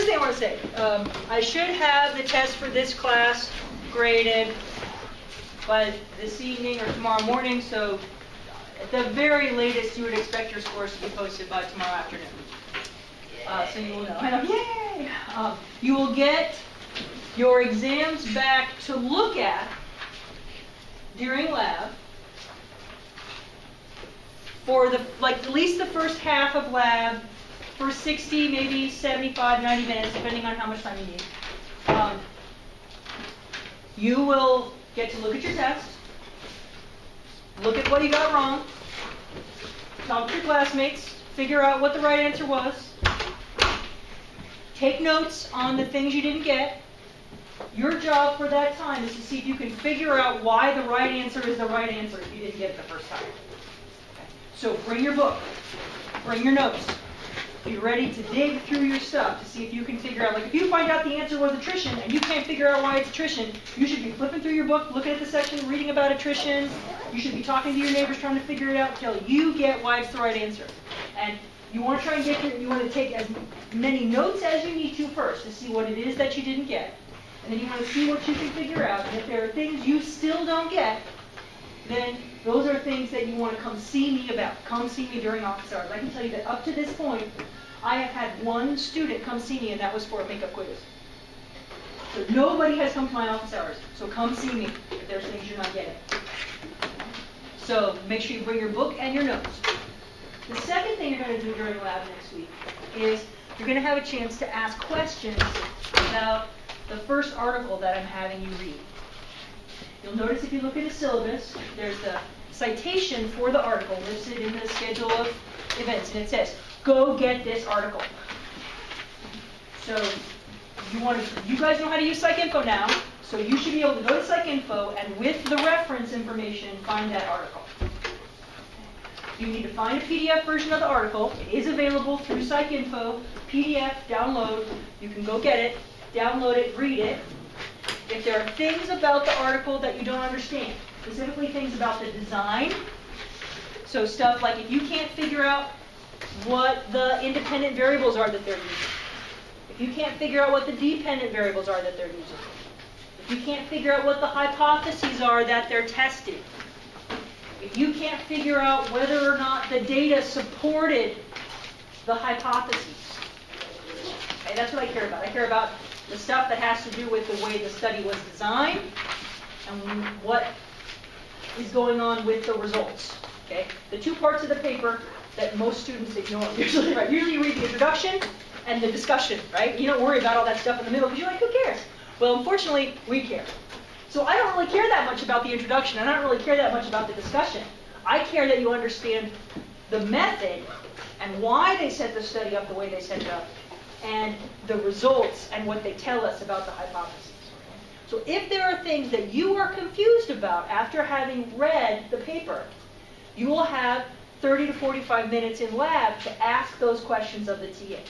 first thing I want to say, I should have the test for this class graded by this evening or tomorrow morning, so at the very latest, you would expect your scores to be posted by tomorrow afternoon. So you will know. Yay! You will get your exams back to look at during lab for at least the first half of lab for 60, maybe 75, 90 minutes, depending on how much time you need. You will get to look at your test, look at what you got wrong, talk to your classmates, figure out what the right answer was, take notes on the things you didn't get. Your job for that time is to see if you can figure out why the right answer is the right answer if you didn't get it the first time. Okay. So bring your book, bring your notes. Be ready to dig through your stuff to see if you can figure out, like if you find out the answer was attrition and you can't figure out why it's attrition, you should be flipping through your book, looking at the section, reading about attrition. You should be talking to your neighbors, trying to figure it out until you get why it's the right answer. And you want to try and you want to take as many notes as you need to first to see what it is that you didn't get. And then you want to see what you can figure out. And if there are things you still don't get, then those are things that you want to come see me about. Come see me during office hours. I can tell you that up to this point, I have had one student come see me, and that was for a makeup quiz. So nobody has come to my office hours. So come see me if there's things you're not getting. So make sure you bring your book and your notes. The second thing you're going to do during lab next week is you're going to have a chance to ask questions about the first article that I'm having you read. You'll notice if you look at the syllabus, there's the citation for the article listed in the schedule of events, and it says, go get this article. So you guys know how to use PsycInfo now, so you should be able to go to PsycInfo and with the reference information, find that article. You need to find a PDF version of the article. It is available through PsycInfo, PDF, download. You can go get it, download it, read it. If there are things about the article that you don't understand, specifically things about the design, so stuff like if you can't figure out what the independent variables are that they're using, if you can't figure out what the dependent variables are that they're using, if you can't figure out what the hypotheses are that they're testing, if you can't figure out whether or not the data supported the hypotheses, okay, that's what I care about. I care about the stuff that has to do with the way the study was designed and what is going on with the results. Okay? The two parts of the paper that most students ignore usually, right? Usually you read the introduction and the discussion, right? You don't worry about all that stuff in the middle because you're like, who cares? Well, unfortunately, we care. So I don't really care that much about the introduction, and I don't really care that much about the discussion. I care that you understand the method and why they set the study up the way they set it up, and the results and what they tell us about the hypotheses. So if there are things that you are confused about after having read the paper, you will have 30 to 45 minutes in lab to ask those questions of the TA.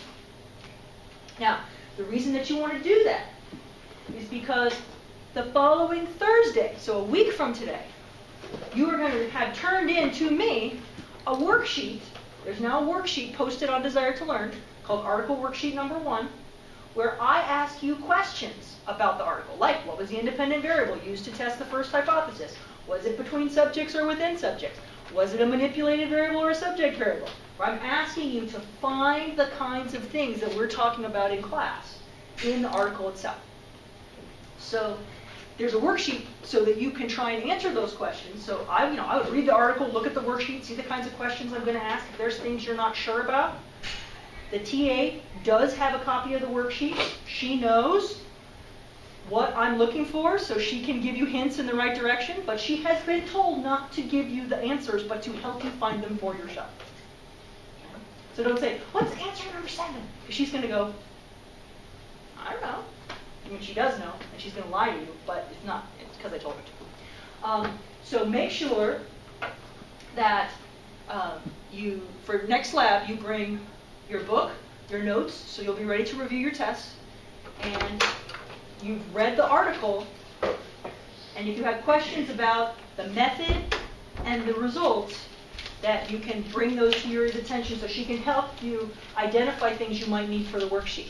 Now, the reason that you want to do that is because the following Thursday, so a week from today, you are going to have turned in to me a worksheet. There's now a worksheet posted on Desire to Learn called Article Worksheet Number 1, where I ask you questions about the article, like what was the independent variable used to test the first hypothesis? Was it between subjects or within subjects? Was it a manipulated variable or a subject variable? Where I'm asking you to find the kinds of things that we're talking about in class in the article itself. So there's a worksheet so that you can try and answer those questions. So I would read the article, look at the worksheet, see the kinds of questions I'm going to ask. If there's things you're not sure about, the TA does have a copy of the worksheet. She knows what I'm looking for, so she can give you hints in the right direction, but she has been told not to give you the answers, but to help you find them for yourself. So don't say, what's answer number 7? Because she's going to go, I don't know. I mean, she does know, and she's going to lie to you, but it's not. It's because I told her to. So make sure that for next lab, you bring your book, your notes, so you'll be ready to review your tests, and you've read the article, and if you have questions about the method and the results, that you can bring those to Yuri's attention so she can help you identify things you might need for the worksheet.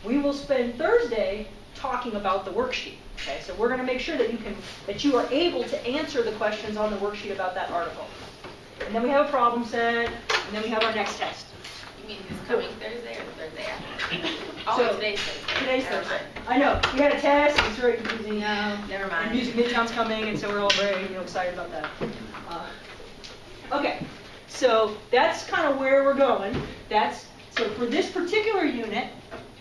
we will spend Thursday talking about the worksheet. Okay, so we're going to make sure that you are able to answer the questions on the worksheet about that article. And then we have a problem set, and then we have our next test. You mean this coming Thursday or the Thursday after? Oh, So, today's Thursday. Today's Never Thursday. mind. I know, we had a test, it's very confusing. Never mind. And Music Midtown's coming, and so we're all very excited about that. Okay, so that's kind of where we're going. So for this particular unit,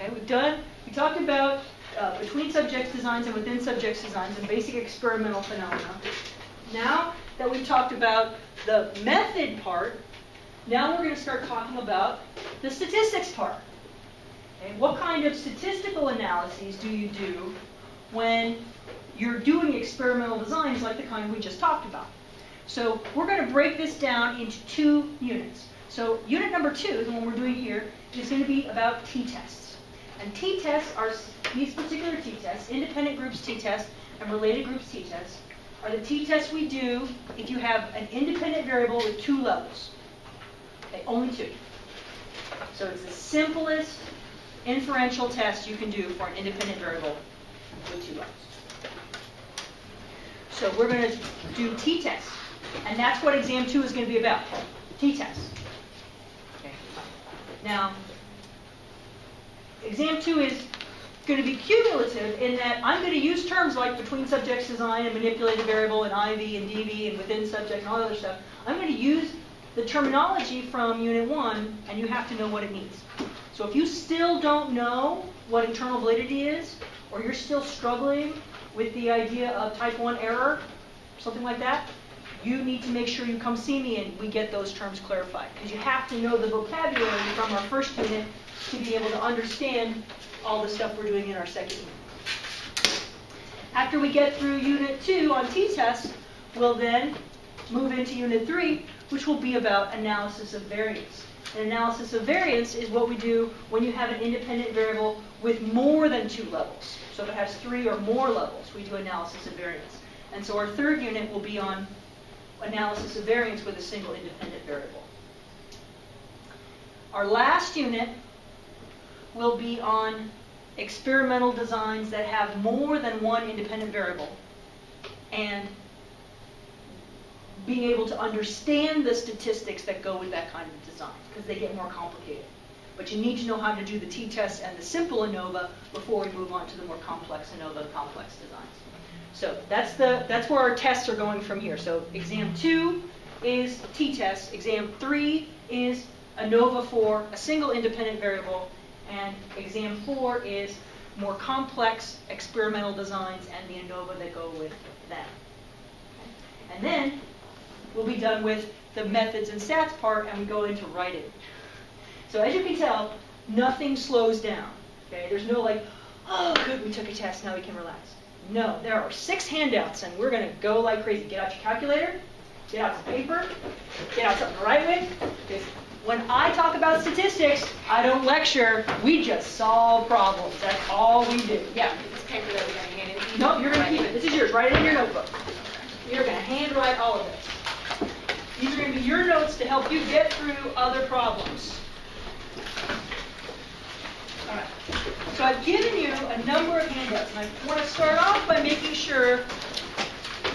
okay, we talked about between subjects designs and within subjects designs and basic experimental phenomena. Now that we've talked about the method part, now we're going to start talking about the statistics part. Okay, what kind of statistical analyses do you do when you're doing experimental designs like the kind we just talked about? So we're going to break this down into 2 units. So unit number 2, the one we're doing here, is going to be about t-tests. And t-tests are, these particular t-tests, independent groups t-tests and related groups t-tests, are the t-tests we do if you have an independent variable with 2 levels. Okay, only 2. So it's the simplest inferential test you can do for an independent variable with 2 levels. So we're going to do t-tests. And that's what exam 2 is going to be about, t-tests. Okay. Now, exam 2 is going to be cumulative in that I'm going to use terms like between subjects design and manipulated variable and IV and DV and within subject and all that other stuff. I'm going to use the terminology from unit 1 and you have to know what it means. So if you still don't know what internal validity is, or you're still struggling with the idea of type 1 error, something like that, you need to make sure you come see me and we get those terms clarified. Because you have to know the vocabulary from our first unit to be able to understand all the stuff we're doing in our second unit. After we get through unit 2 on t-tests, we'll then move into unit 3, which will be about analysis of variance. And analysis of variance is what we do when you have an independent variable with more than 2 levels. So if it has 3 or more levels, we do analysis of variance. And so our third unit will be on analysis of variance with a single independent variable. Our last unit will be on experimental designs that have more than 1 independent variable and being able to understand the statistics that go with that kind of design because they get more complicated. But you need to know how to do the t-test and the simple ANOVA before we move on to the more complex ANOVA and complex designs. So that's where our tests are going from here. So exam 2 is t-test. Exam 3 is ANOVA for a single independent variable. And exam 4 is more complex experimental designs and the ANOVA that go with them. Okay. And then we'll be done with the methods and stats part and we go into writing. So as you can tell, nothing slows down. Okay? There's no like, oh good, we took a test, now we can relax. No, there are 6 handouts and we're going to go like crazy. Get out your calculator, get out some paper, get out something to write with. Because when I talk about statistics, I don't lecture, we just solve problems. That's all we do. Yeah. This paper that we're going to hand in. No, you're going to keep it. This is yours. Write it in your notebook. You're going to handwrite all of this. These are going to be your notes to help you get through other problems. All right. So I've given you a number of handouts, and I want to start off by making sure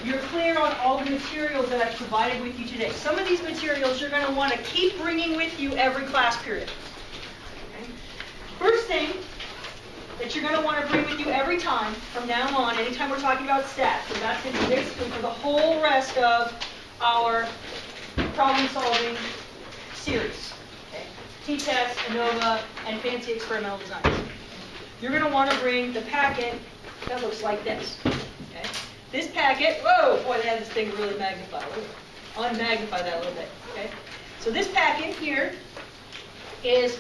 you're clear on all the materials that I've provided with you today. Some of these materials you're going to want to keep bringing with you every class period. Okay? First thing that you're going to want to bring with you every time from now on, anytime we're talking about stats, so that's going to be basically for the whole rest of our problem-solving series. Okay? T-test, ANOVA, and fancy experimental designs. You're going to want to bring the packet that looks like this. Okay? This packet, whoa, boy, they had this thing really magnified. Unmagnify that a little bit. Okay? So this packet here is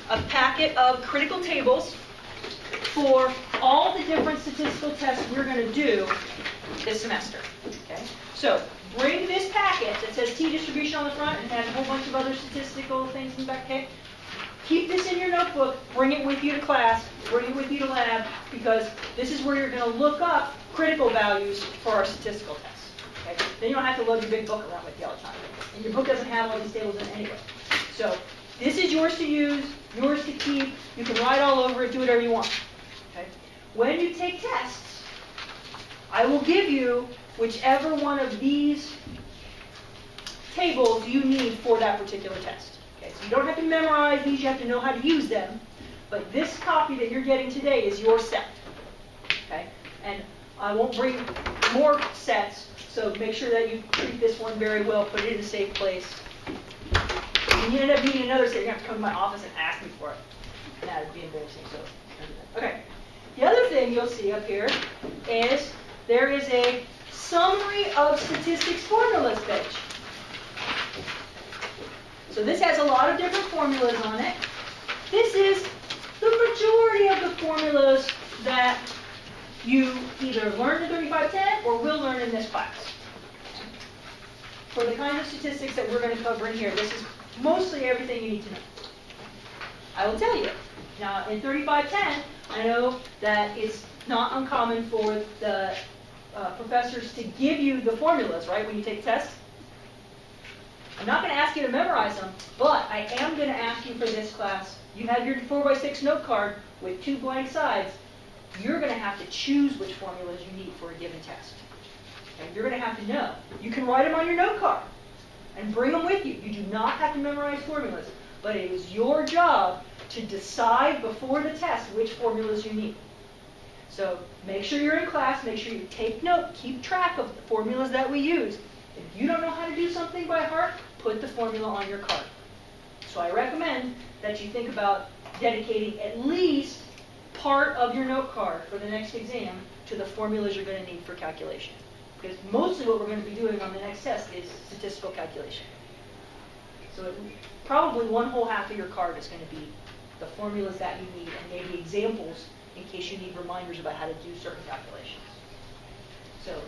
a packet of critical tables for all the different statistical tests we're going to do this semester. Okay? So bring this packet that says t-distribution on the front and has a whole bunch of other statistical things in the back. Okay? Keep this in your notebook, bring it with you to class, bring it with you to lab, because this is where you're going to look up critical values for our statistical tests. Okay? Then you don't have to load your big book around with you all the time. And your book doesn't have all these tables in it anyway. So This is yours to use, yours to keep. You can write all over it, do whatever you want. Okay? When you take tests, I will give you whichever one of these tables you need for that particular test. Okay? So you don't have to memorize these, you have to know how to use them. But this copy that you're getting today is your set. Okay? And I won't bring more sets, so make sure that you treat this one very well, put it in a safe place. When you end up needing another set, you're going to have to come to my office and ask me for it. And that would be embarrassing, so don't do that. Okay. The other thing you'll see up here is there is a summary of statistics formulas page. So this has a lot of different formulas on it. This is the majority of the formulas that you either learned in 3510 or will learn in this class. For the kind of statistics that we're going to cover in here, this is mostly everything you need to know. I will tell you. Now, in 3510, I know that it's not uncommon for the professors to give you the formulas, right, when you take tests. I'm not going to ask you to memorize them, but I am going to ask you for this class. You have your 4x6 note card with 2 blank sides. You're going to have to choose which formulas you need for a given test. Okay? You're going to have to know. You can write them on your note card and bring them with you. You do not have to memorize formulas, but it is your job to decide before the test which formulas you need. So make sure you're in class, make sure you take note, keep track of the formulas that we use. If you don't know how to do something by heart, put the formula on your card. So I recommend that you think about dedicating at least part of your note card for the next exam to the formulas you're going to need for calculation. Because mostly what we're going to be doing on the next test is statistical calculation. So probably one whole half of your card is going to be the formulas that you need and maybe examples in case you need reminders about how to do certain calculations. So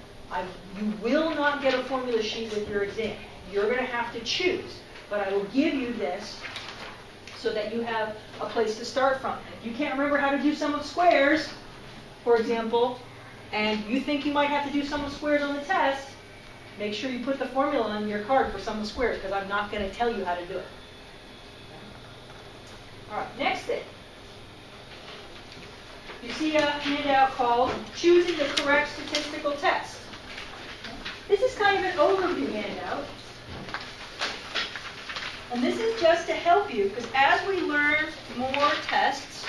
you will not get a formula sheet with your exam. You're going to have to choose. But I will give you this so that you have a place to start from. If you can't remember how to do sum of squares, for example, and you think you might have to do sum of squares on the test, make sure you put the formula on your card for sum of squares, because I'm not going to tell you how to do it. All right, next thing. You see a handout called Choosing the Correct Statistical Test. This is kind of an overview handout. And this is just to help you, because as we learn more tests,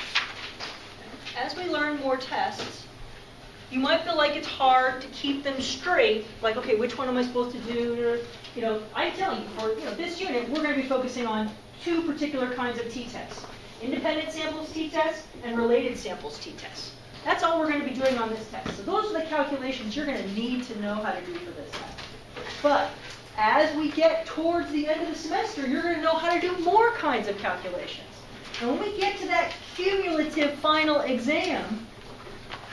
you might feel like it's hard to keep them straight, like, okay, which one am I supposed to do? You know, I'm telling you, for this unit, we're going to be focusing on 2 particular kinds of t-tests. Independent samples t-tests and related samples t-tests. That's all we're going to be doing on this test. So those are the calculations you're going to need to know how to do for this test. But as we get towards the end of the semester, you're going to know how to do more kinds of calculations. And when we get to that cumulative final exam,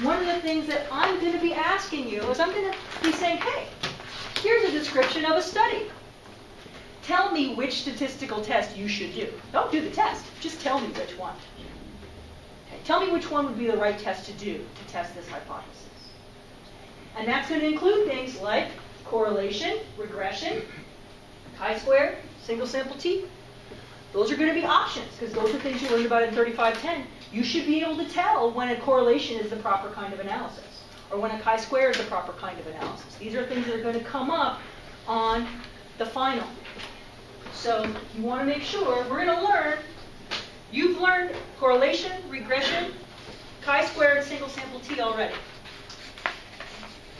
one of the things that I'm going to be asking you is I'm going to be saying, hey, here's a description of a study. Tell me which statistical test you should do. Don't do the test. Just tell me which one. Okay, tell me which one would be the right test to do to test this hypothesis. And that's going to include things like correlation, regression, chi-square, single sample t. Those are going to be options, because those are things you learned about in 3510. You should be able to tell when a correlation is the proper kind of analysis, or when a chi-square is the proper kind of analysis. These are things that are going to come up on the final. So you want to make sure, we're going to learn, you've learned correlation, regression, chi-square, and single sample t already.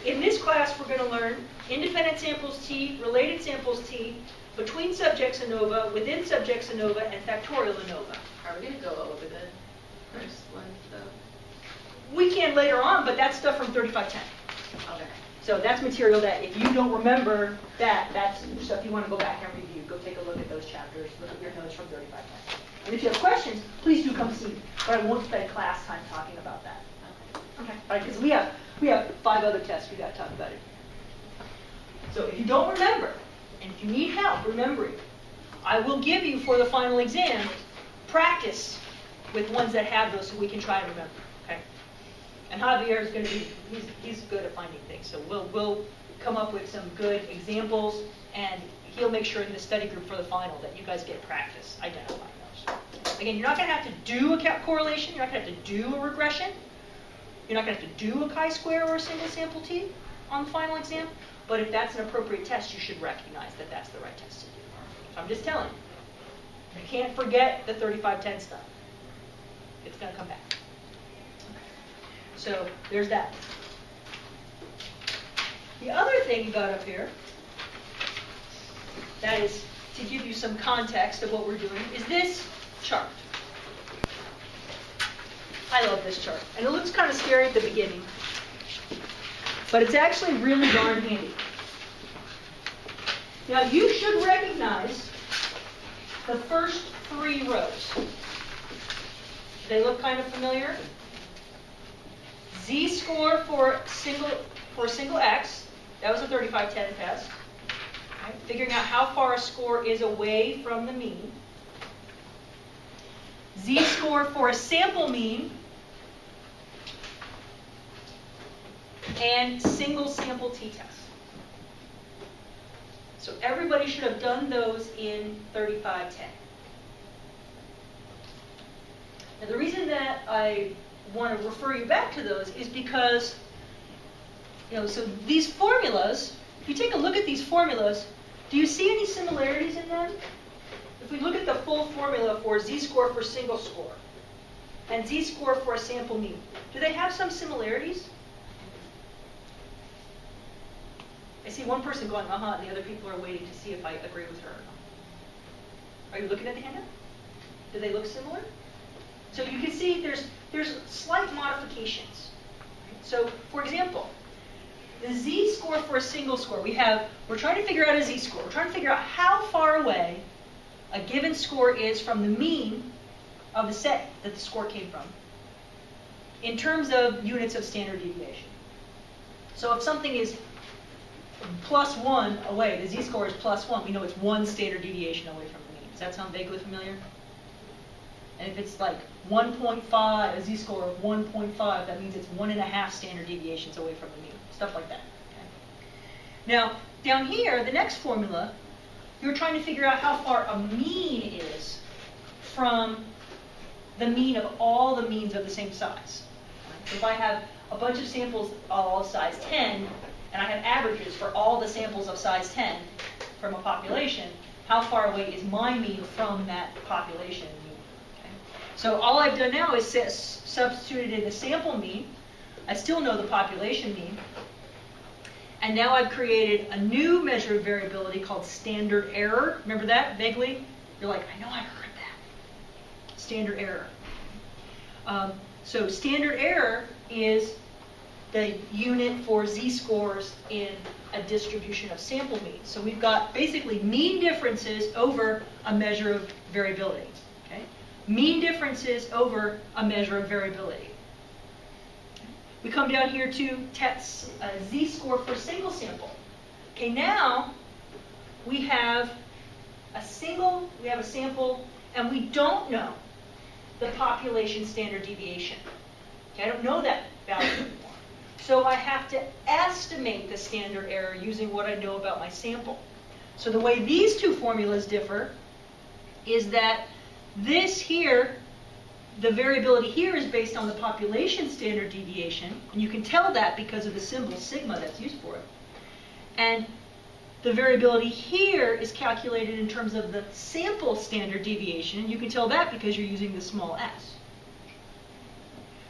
In this class, we're going to learn independent samples t, related samples t, between subjects ANOVA, within subjects ANOVA, and factorial ANOVA. Are we going to go over the first one, though? We can later on, but that's stuff from 3510. Okay. So that's material that if you don't remember that, that's stuff you want to go back and review. Go take a look at those chapters, look at your notes from 3510. And if you have questions, please do come see me. But I won't spend class time talking about that. Okay. All right, because we have 5 other tests we got to talk about it. So if you don't remember, and if you need help remembering, I will give you for the final exam practice with ones that have those so we can try and remember. Okay. And Javier is going to be, he's good at finding things. So we'll come up with some good examples, and he'll make sure in the study group for the final that you guys get practice identifying those. Again, you're not going to have to do a correlation. You're not going to have to do a regression. You're not going to have to do a chi-square or a single sample t on the final exam. But if that's an appropriate test, you should recognize that that's the right test to do. So I'm just telling you. You can't forget the 3510 stuff. It's going to come back. So there's that. The other thing you got up here, that is to give you some context of what we're doing, is this chart. I love this chart. And it looks kind of scary at the beginning. But it's actually really darn handy. Now you should recognize the first 3 rows. They look kind of familiar. Z-score for single x. That was a 3510 test. Okay. Figuring out how far a score is away from the mean. Z-score for a sample mean. And single sample t-test. So everybody should have done those in 3510. Now the reason that I want to refer you back to those is because, so these formulas, if you take a look at these formulas, do you see any similarities in them? If we look at the full formula for z-score for single score and z-score for a sample mean, do they have some similarities? I see one person going, and the other people are waiting to see if I agree with her or not. Are you looking at the handout? Do they look similar? So you can see there's slight modifications. So, for example, the z-score for a single score, we're trying to figure out a z-score. We're trying to figure out how far away a given score is from the mean of the set that the score came from in terms of units of standard deviation. So if something is +1 away, the z-score is +1, we know it's 1 standard deviation away from the mean. Does that sound vaguely familiar? And if it's like 1.5, a z-score of 1.5, that means it's 1.5 standard deviations away from the mean. Stuff like that. Okay. Now, down here, the next formula, you're trying to figure out how far a mean is from the mean of all the means of the same size. Right? So if I have a bunch of samples all of size 10, and I have averages for all the samples of size 10 from a population, how far away is my mean from that population mean? Okay. So all I've done now is substituted in the sample mean. I still know the population mean. And now I've created a new measure of variability called standard error. Remember that vaguely? You're like, I know I've heard that. Standard error. So standard error is the unit for z-scores in a distribution of sample means. So we've got basically mean differences over a measure of variability. Okay? Mean differences over a measure of variability. We come down here to test z-score for single sample. Okay, now we have a sample, and we don't know the population standard deviation. Okay, I don't know that value anymore. So I have to estimate the standard error using what I know about my sample. So the way these two formulas differ is that this here, the variability here is based on the population standard deviation, and you can tell that because of the symbol sigma that's used for it. And the variability here is calculated in terms of the sample standard deviation, and you can tell that because you're using the small s.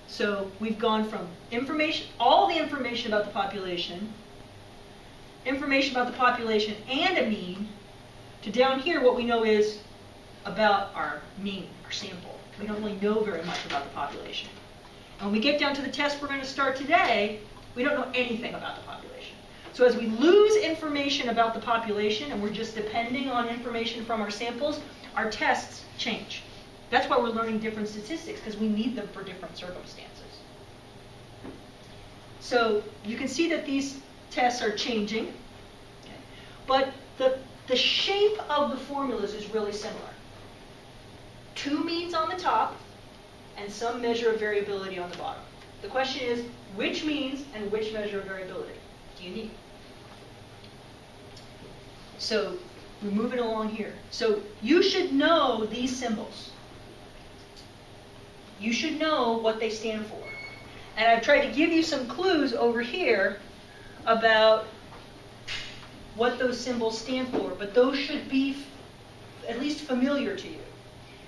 So we've gone from all the information about the population and a mean, to down here what we know is about our mean, our sample. We don't really know very much about the population. And when we get down to the test we're going to start today, we don't know anything about the population. So as we lose information about the population and we're just depending on information from our samples, our tests change. That's why we're learning different statistics, because we need them for different circumstances. So you can see that these tests are changing, okay? But the shape of the formulas is really similar. Two means on the top and some measure of variability on the bottom. The question is, which means and which measure of variability do you need? So we're moving along here. So you should know these symbols. you should know what they stand for. And I've tried to give you some clues over here about what those symbols stand for, but those should be at least familiar to you.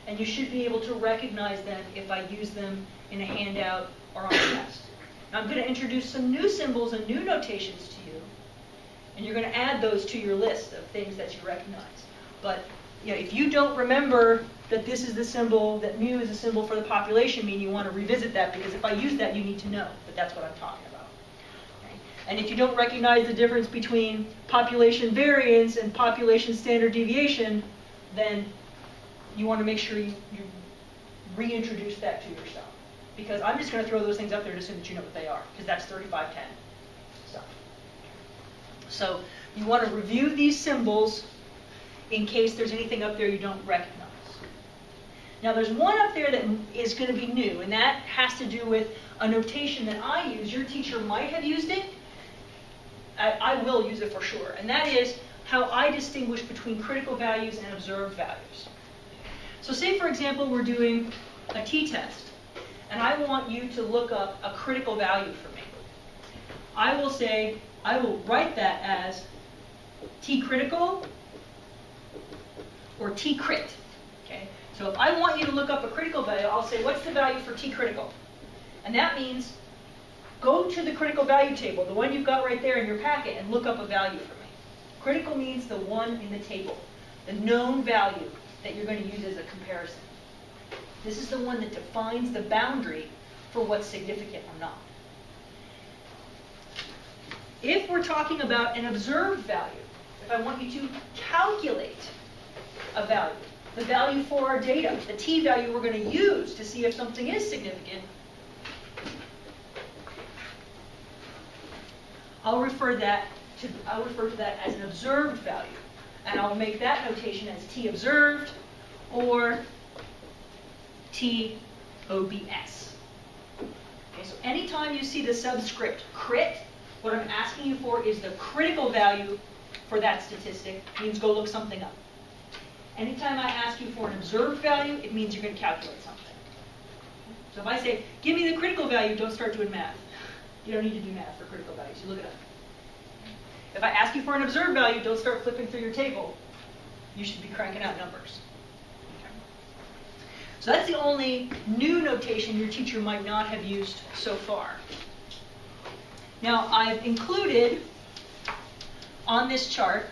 And you should be able to recognize them if I use them in a handout or on a test. Now I'm going to introduce some new symbols and new notations to you, and you're going to add those to your list of things that you recognize. But if you don't remember that this is the symbol, that mu is a symbol for the population mean, you want to revisit that, because if I use that, you need to know that that's what I'm talking about. Okay? And if you don't recognize the difference between population variance and population standard deviation, then you want to make sure you reintroduce that to yourself. Because I'm just going to throw those things up there to assume that you know what they are, because that's 3510 stuff. So you want to review these symbols in case there's anything up there you don't recognize. Now there's one up there that is going to be new, and that has to do with a notation that I use. Your teacher might have used it. I will use it for sure. And that is how I distinguish between critical values and observed values. So say, for example, we're doing a t-test, and I want you to look up a critical value for me. I will write that as t-critical or t-crit. Okay? So if I want you to look up a critical value, I'll say, what's the value for t-critical? And that means go to the critical value table, the one you've got right there in your packet, and look up a value for me. Critical means the one in the table, the known value that you're going to use as a comparison. This is the one that defines the boundary for what's significant or not. If we're talking about an observed value, if I want you to calculate a value, the value for our data, the t-value we're going to use to see if something is significant, I'll refer to that as an observed value. And I'll make that notation as t observed or t OBS. Okay, so anytime you see the subscript crit, what I'm asking you for is the critical value for that statistic. It means go look something up. Anytime I ask you for an observed value, it means you're going to calculate something. So if I say, give me the critical value, don't start doing math. You don't need to do math for critical values. You look it up. If I ask you for an observed value, don't start flipping through your table. You should be cranking out numbers. Okay. So that's the only new notation your teacher might not have used so far. Now, I've included on this chart,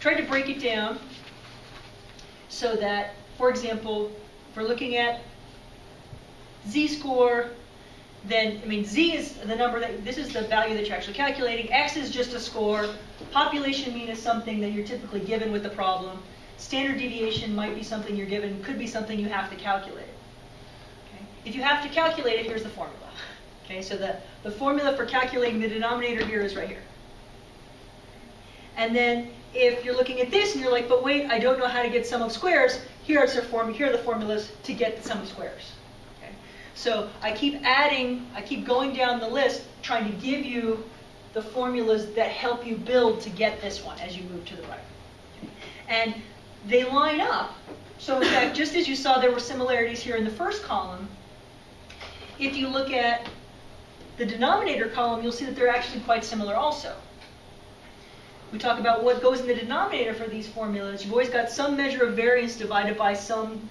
tried to break it down so that, for example, if we're looking at z-score, then, z is the number this is the value that you're actually calculating. X is just a score. Population mean is something that you're typically given with the problem. Standard deviation might be something you're given, could be something you have to calculate. Okay? If you have to calculate it, here's the formula. Okay, so the formula for calculating the denominator here is right here. And then if you're looking at this and you're like, but wait, I don't know how to get sum of squares, here are the formulas to get the sum of squares. So I keep going down the list trying to give you the formulas that help you build to get this one as you move to the right. And they line up. So in fact, just as you saw there were similarities here in the first column, if you look at the denominator column, you'll see that they're actually quite similar also. We talk about what goes in the denominator for these formulas. You've always got some measure of variance divided by some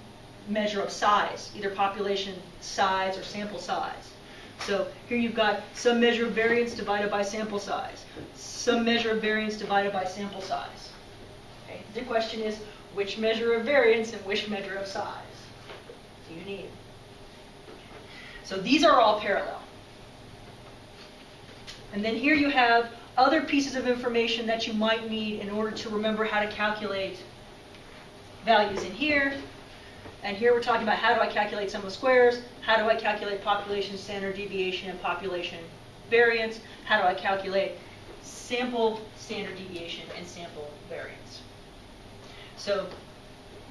measure of size, either population size or sample size. So here you've got some measure of variance divided by sample size, some measure of variance divided by sample size. Okay? The question is, which measure of variance and which measure of size do you need? So these are all parallel. And then here you have other pieces of information that you might need in order to remember how to calculate values in here. And here we're talking about how do I calculate sum of squares, how do I calculate population standard deviation and population variance, how do I calculate sample standard deviation and sample variance. So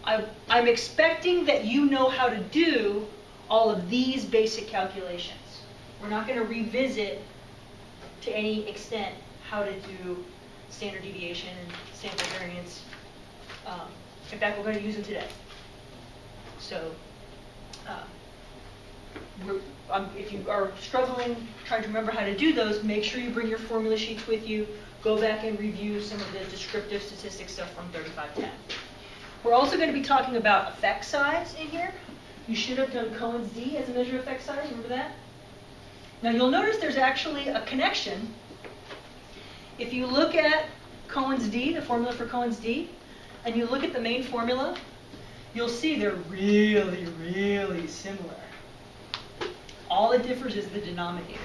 I'm expecting that you know how to do all of these basic calculations. We're not going to revisit to any extent how to do standard deviation and sample variance. In fact, we're going to use them today. So If you are struggling, trying to remember how to do those, make sure you bring your formula sheets with you. Go back and review some of the descriptive statistics stuff from 3510. We're also going to be talking about effect size in here. You should have done Cohen's d as a measure of effect size. Remember that? Now you'll notice there's actually a connection. If you look at Cohen's d, the formula for Cohen's d, and you look at the main formula, you'll see they're really, really similar. All that differs is the denominator.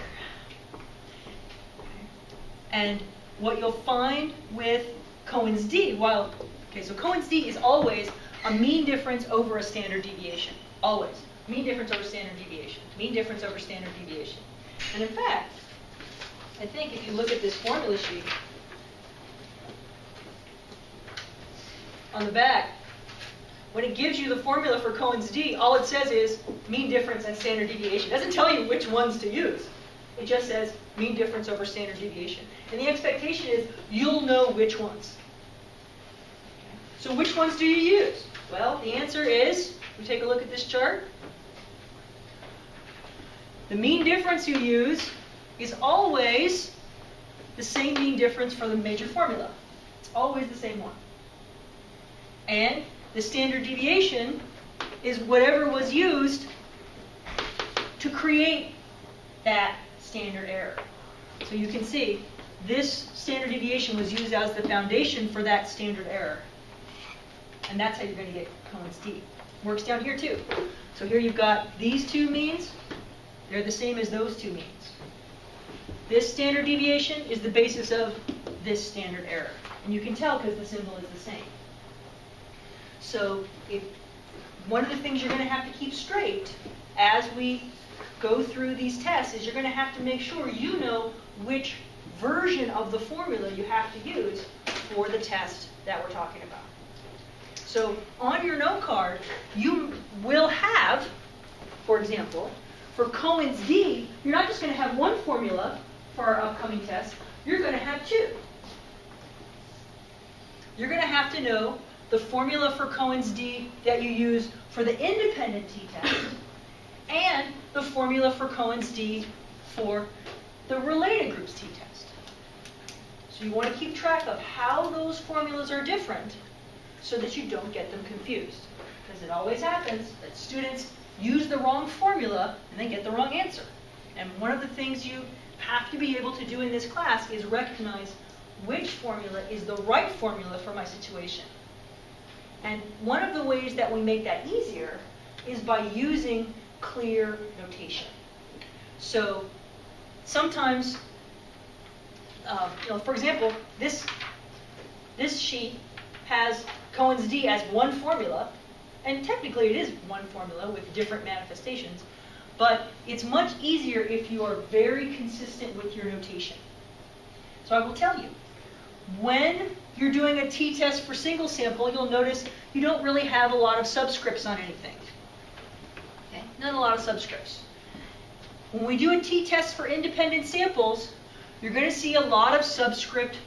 And what you'll find with Cohen's d, so Cohen's d is always a mean difference over a standard deviation. Always. Mean difference over standard deviation. Mean difference over standard deviation. And in fact, I think if you look at this formula sheet, on the back, when it gives you the formula for Cohen's d, all it says is mean difference and standard deviation. It doesn't tell you which ones to use. It just says mean difference over standard deviation. And the expectation is you'll know which ones. So which ones do you use? Well, the answer is, we take a look at this chart. The mean difference you use is always the same mean difference for the major formula. It's always the same one. And the standard deviation is whatever was used to create that standard error. So you can see this standard deviation was used as the foundation for that standard error. And that's how you're going to get Cohen's d. Works down here too. So here you've got these two means. They're the same as those two means. This standard deviation is the basis of this standard error. And you can tell because the symbol is the same. So one of the things you're going to have to keep straight as we go through these tests is you're going to have to make sure you know which version of the formula you have to use for the test that we're talking about. So on your note card, you will have, for example, for Cohen's d, you're not just going to have one formula for our upcoming test, you're going to have two. You're going to have to know the formula for Cohen's d that you use for the independent t-test and the formula for Cohen's d for the related groups t-test. So you want to keep track of how those formulas are different so that you don't get them confused. Because it always happens that students use the wrong formula and they get the wrong answer. And one of the things you have to be able to do in this class is recognize which formula is the right formula for my situation. And one of the ways that we make that easier is by using clear notation. So sometimes, for example, this sheet has Cohen's d as one formula, and technically it is one formula with different manifestations, but it's much easier if you are very consistent with your notation. So I will tell you, when you're doing a t-test for single sample, you'll notice you don't really have a lot of subscripts on anything. Okay? Not a lot of subscripts. When we do a t-test for independent samples, you're going to see a lot of subscript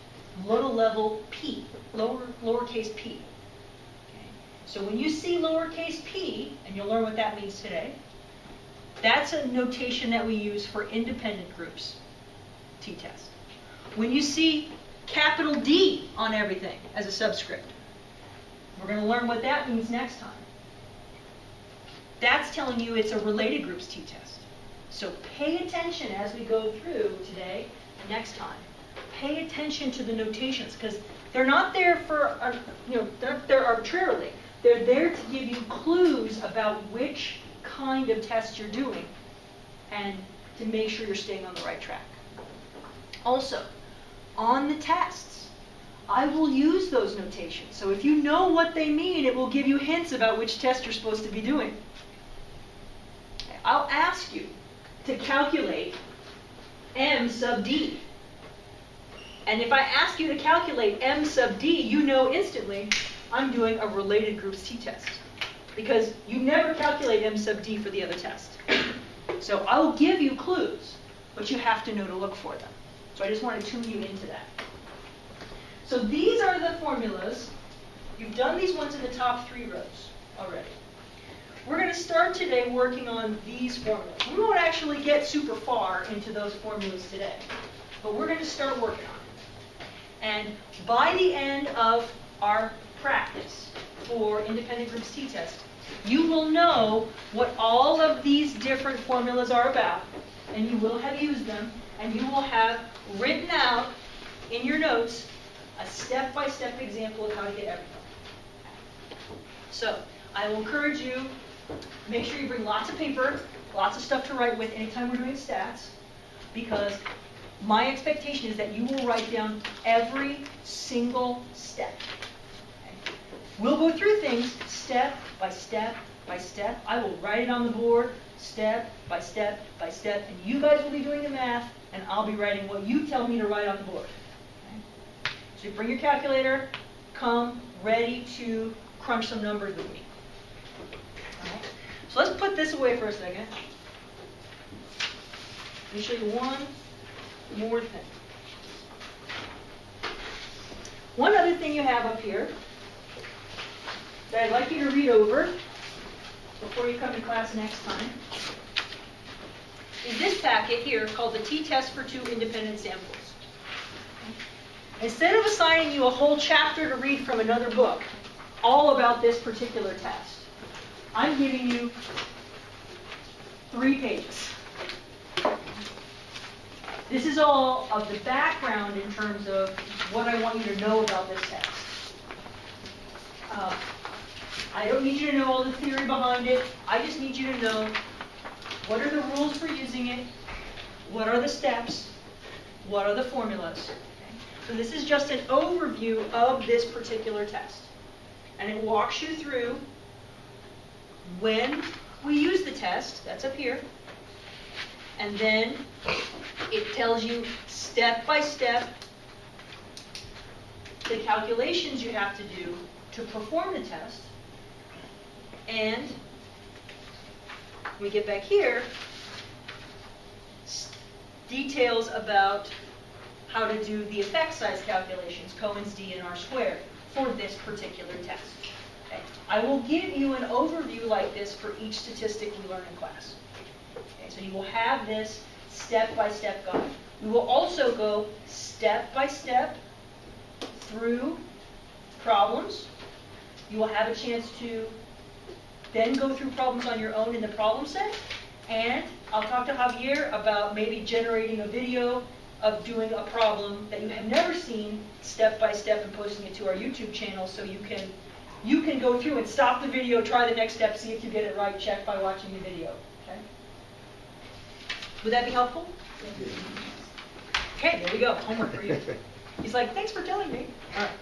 little level p, lowercase p. Okay? So when you see lowercase p, and you'll learn what that means today, that's a notation that we use for independent groups t-test. When you see capital D on everything as a subscript, we're going to learn what that means next time. That's telling you it's a related groups t-test. So pay attention as we go through today and next time. Pay attention to the notations because they're not there for, they're not there arbitrarily. They're there to give you clues about which kind of test you're doing and to make sure you're staying on the right track. Also, on the tests, I will use those notations. So if you know what they mean, it will give you hints about which test you're supposed to be doing. I'll ask you to calculate m sub d. And if I ask you to calculate m sub d, you know instantly I'm doing a related groups t-test. Because you never calculate m sub d for the other test. So I will give you clues, but you have to know to look for them. So I just want to tune you into that. So these are the formulas. You've done these ones in the top 3 rows already. we're going to start today working on these formulas. We won't actually get super far into those formulas today, but we're going to start working on it. And by the end of our practice for independent groups t-test, you will know what all of these different formulas are about, and you will have used them, and you will have written out in your notes a step-by-step example of how to get everything. So, I will encourage you, make sure you bring lots of paper, lots of stuff to write with anytime we're doing stats, because my expectation is that you will write down every single step. Okay? We'll go through things step by step by step. I will write it on the board, step by step by step, and you guys will be doing the math, and I'll be writing what you tell me to write on the board. Okay? So you bring your calculator, come ready to crunch some numbers with me. All right? So let's put this away for a second. Let me show you one more thing. One other thing you have up here that I'd like you to read over before you come to class next time is this packet here called the T-Test for 2 Independent Samples. Instead of assigning you a whole chapter to read from another book all about this particular test, I'm giving you 3 pages. This is all of the background in terms of what I want you to know about this test. I don't need you to know all the theory behind it. I just need you to know what are the rules for using it, what are the steps, what are the formulas. Okay? So this is just an overview of this particular test. And it walks you through when we use the test, that's up here, and then it tells you step by step the calculations you have to do to perform the test. And when we get back here, details about how to do the effect size calculations, Cohen's d and r squared, for this particular test. Okay. I will give you an overview like this for each statistic we learn in class. Okay, so you will have this step-by-step guide. We will also go step-by-step through problems. You will have a chance to then go through problems on your own in the problem set. And I'll talk to Javier about maybe generating a video of doing a problem that you have never seen step-by-step and posting it to our YouTube channel so you can go through and stop the video, try the next step, see if you get it right, check by watching the video. Okay? Would that be helpful? Okay, there we go. Homework for you. He's like, thanks for telling me. All right.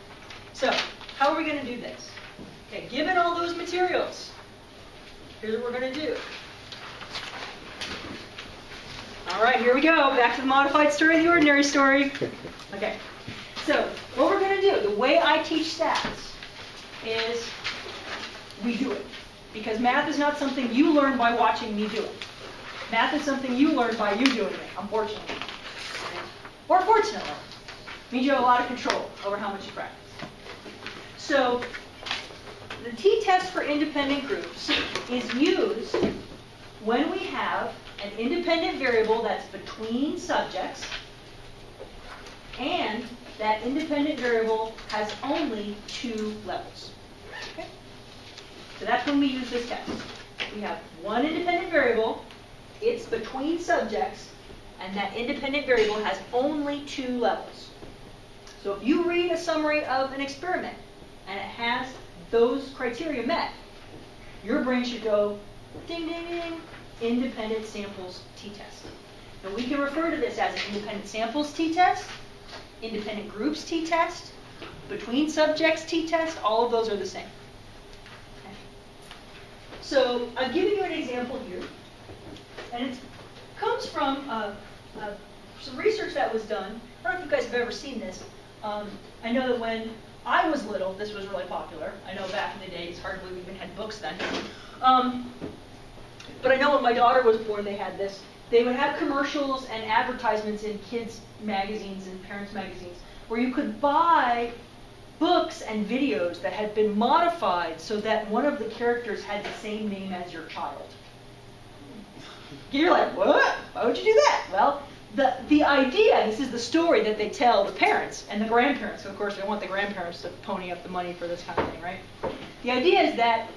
So, how are we going to do this? Okay, given all those materials, here's what we're going to do. All right, here we go. Back to the modified story of the ordinary story. Okay. So, what we're going to do, the way I teach stats is we do it. Because math is not something you learn by watching me do it. Math is something you learn by you doing it, unfortunately. Or fortunately. It means you have a lot of control over how much you practice. So, the t-test for independent groups is used when we have an independent variable that's between subjects, and that independent variable has only 2 levels. Okay? So that's when we use this test. We have one independent variable, it's between subjects, and that independent variable has only 2 levels. So if you read a summary of an experiment, and it has those criteria met, your brain should go, ding, ding, ding, independent samples t-test. And we can refer to this as an independent samples t-test, independent groups t-test, between subjects t-test, all of those are the same. Okay. So I'm giving you an example here, and it comes from some research that was done. I don't know if you guys have ever seen this. I know that when I was little, this was really popular. I know back in the day, it's hard to believe we even had books then. But I know when my daughter was born, they had this. They would have commercials and advertisements in kids' magazines and parents' magazines where you could buy books and videos that had been modified so that one of the characters had the same name as your child. You're like, what? Why would you do that? Well, the idea, this is the story that they tell the parents and the grandparents. Of course, they want the grandparents to pony up the money for this kind of thing, right? The idea is that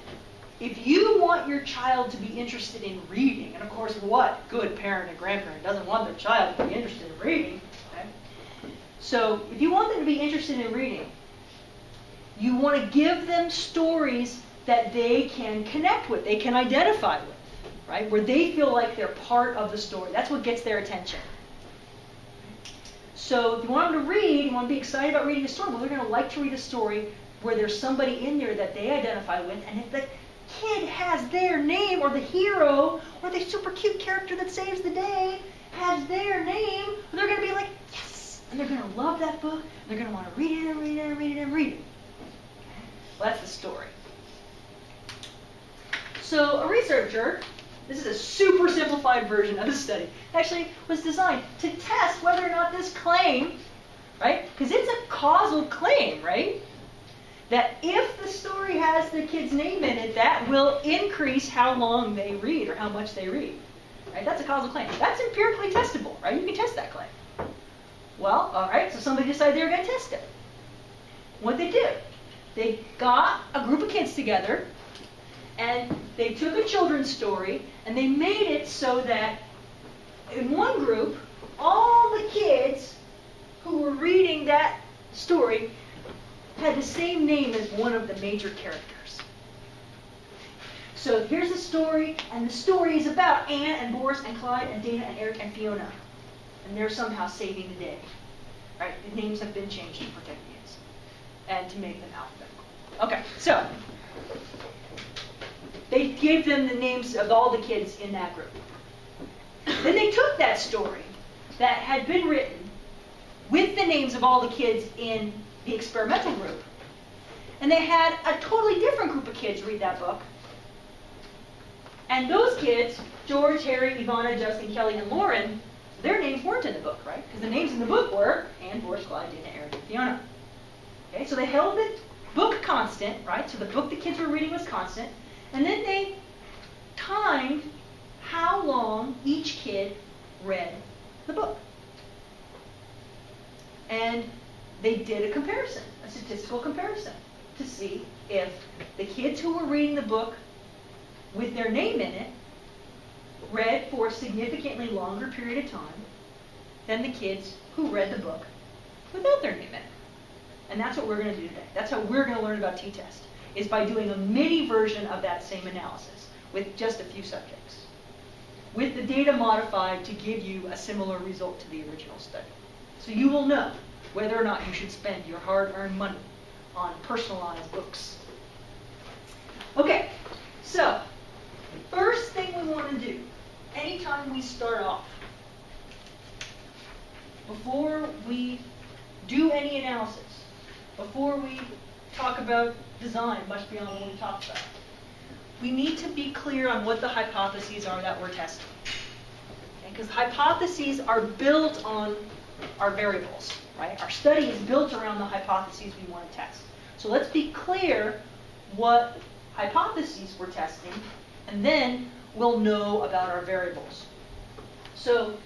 if you want your child to be interested in reading, and of course, what good parent and grandparent doesn't want their child to be interested in reading? Okay? So, if you want them to be interested in reading, you want to give them stories that they can connect with, they can identify with, right? Where they feel like they're part of the story. That's what gets their attention. So if you want them to read, you want to be excited about reading a story, well, they're going to like to read a story where there's somebody in there that they identify with, and if the kid has their name, or the hero, or the super cute character that saves the day has their name, they're going to be like, yes! And they're going to love that book, and they're going to want to read it and read it and read it and read it. Well, that's the story. So a researcher, this is a super simplified version of the study, actually was designed to test whether or not this claim, right, because it's a causal claim, right, that if the story has the kid's name in it, that will increase how long they read or how much they read. Right? That's a causal claim. That's empirically testable, right? You can test that claim. Well, all right, so somebody decided they were going to test it. What they did, they got a group of kids together, and they took a children's story, and they made it so that in one group, all the kids who were reading that story had the same name as one of the major characters. So here's the story, and the story is about Anne and Boris and Clyde and Dana and Eric and Fiona. And they're somehow saving the day. Right? The names have been changed to protect kids and to make them alphabetical. Okay, so they gave them the names of all the kids in that group. Then they took that story that had been written with the names of all the kids in the experimental group, and they had a totally different group of kids read that book. And those kids, George, Harry, Ivana, Justin, Kelly, and Lauren, their names weren't in the book, right? Because the names in the book were Anne, Boris, Clyde, Dana, Eric, and Fiona. Okay, so they held the book constant, right? So the book the kids were reading was constant. And then they timed how long each kid read the book. And they did a comparison, a statistical comparison, to see if the kids who were reading the book with their name in it read for a significantly longer period of time than the kids who read the book without their name in it. And that's what we're going to do today. That's how we're going to learn about t-test, is by doing a mini version of that same analysis with just a few subjects, with the data modified to give you a similar result to the original study. So you will know whether or not you should spend your hard-earned money on personalized books. Okay, so first thing we want to do, anytime we start off, before we do any analysis, before we talk about design, much beyond what we talked about, we need to be clear on what the hypotheses are that we're testing. Because hypotheses are built on our variables, right? Our study is built around the hypotheses we want to test. So let's be clear what hypotheses we're testing, and then we'll know about our variables. So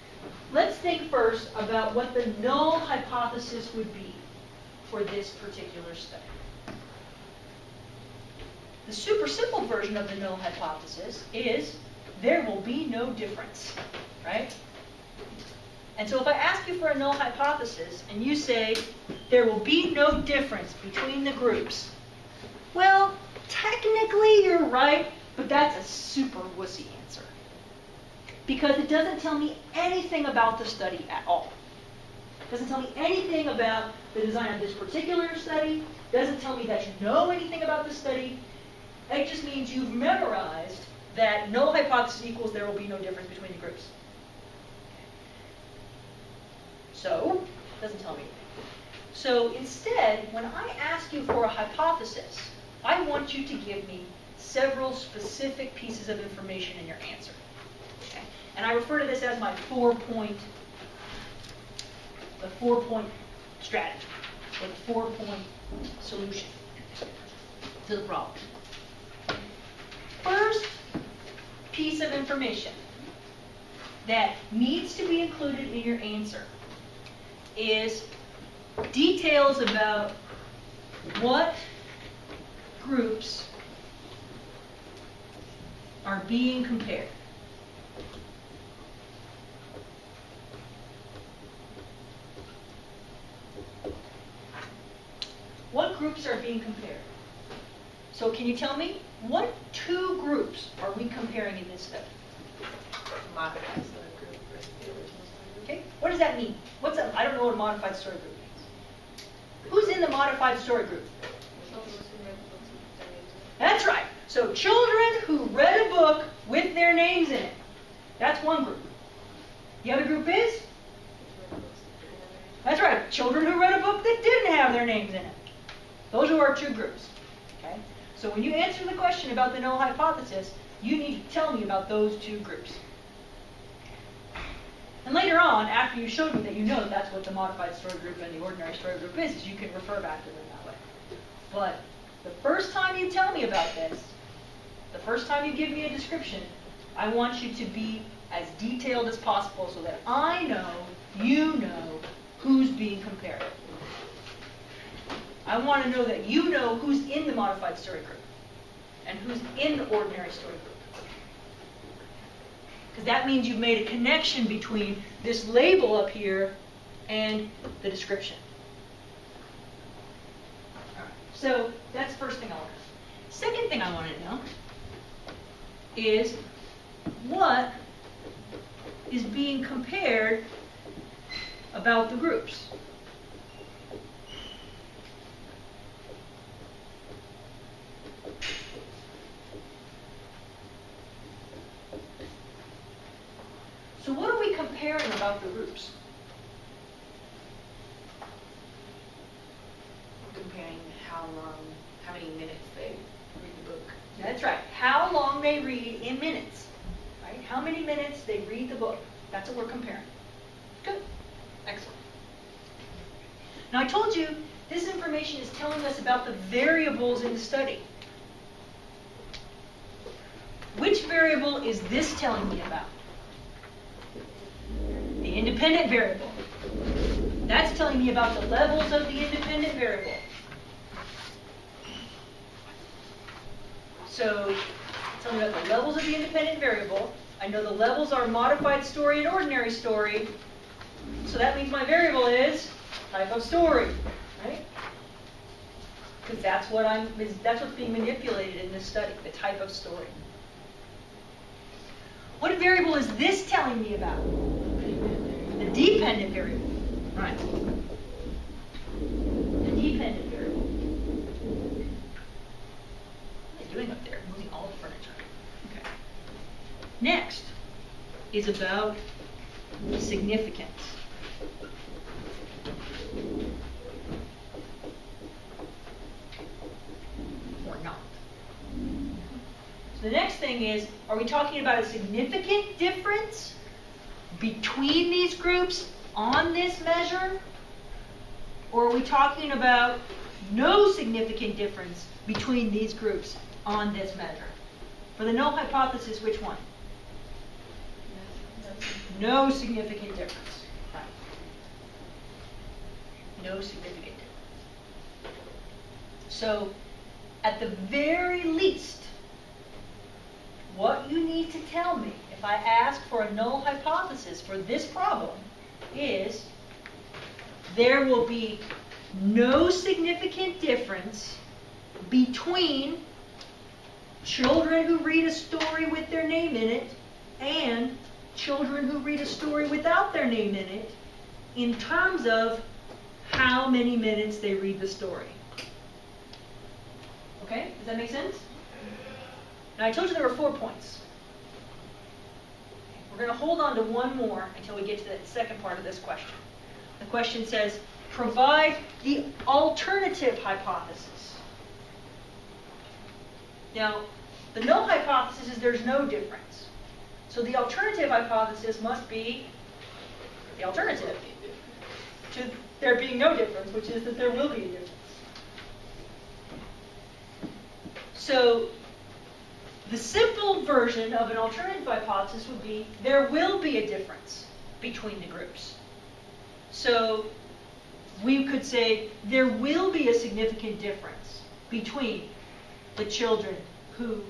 let's think first about what the null hypothesis would be for this particular study. The super simple version of the null hypothesis is there will be no difference, right? And so if I ask you for a null hypothesis and you say there will be no difference between the groups, well, technically you're right, but that's a super wussy answer. Because it doesn't tell me anything about the study at all. It doesn't tell me anything about the design of this particular study. It doesn't tell me that you know anything about the study. It just means you've memorized that null hypothesis equals there will be no difference between the groups. So, it doesn't tell me anything. So instead, when I ask you for a hypothesis, I want you to give me several specific pieces of information in your answer. Okay? And I refer to this as my the 4-point strategy. or the 4-point solution to the problem. First piece of information that needs to be included in your answer is details about what groups are being compared. What groups are being compared? So can you tell me, what 2 groups are we comparing in this study? Modified story group versus the original story group. Okay, what does that mean? I don't know what a modified story group means. Who's in the modified story group? That's right. So children who read a book with their names in it. That's one group. The other group is? That's right. Children who read a book that didn't have their names in it. Those are our 2 groups. Okay? So when you answer the question about the null hypothesis, you need to tell me about those 2 groups. And later on, after you showed me that you know that's what the modified story group and the ordinary story group is you can refer back to them that way. But the first time you tell me about this, the first time you give me a description, I want you to be as detailed as possible so that I know, you know, who's being compared. I want to know that you know who's in the modified story group and who's in the ordinary story group. Because that means you've made a connection between this label up here and the description. All right. So that's the first thing I want to know. Second thing I want to know is what is being compared about the groups. So what are we comparing about the groups? Comparing how many minutes they read the book. That's right. How long they read in minutes. Right? How many minutes they read the book. That's what we're comparing. Good. Excellent. Now I told you this information is telling us about the variables in the study. Which variable is this telling me about? The independent variable. That's telling me about the levels of the independent variable. So, tell me about the levels of the independent variable. I know the levels are modified story and ordinary story. So that means my variable is type of story, right? Because that's what's being manipulated in this study, the type of story. What variable is this telling me about? The dependent variable. Right. The dependent variable. What are they doing up there? Moving all the furniture. Okay. Next is about significance. Or not. So the next thing is, are we talking about a significant difference between these groups on this measure? Or are we talking about no significant difference between these groups on this measure? For the null hypothesis, which one? No significant difference. Right. No significant difference. So, at the very least, what you need to tell me if I ask for a null hypothesis for this problem is there will be no significant difference between children who read a story with their name in it and children who read a story without their name in it in terms of how many minutes they read the story. Okay? Does that make sense? Now I told you there were 4 points. We're going to hold on to one more until we get to the second part of this question. The question says, provide the alternative hypothesis. Now, the null hypothesis is there's no difference. So the alternative hypothesis must be the alternative to there being no difference, which is that there will be a difference. So the simple version of an alternative hypothesis would be there will be a difference between the groups. So we could say there will be a significant difference between the children who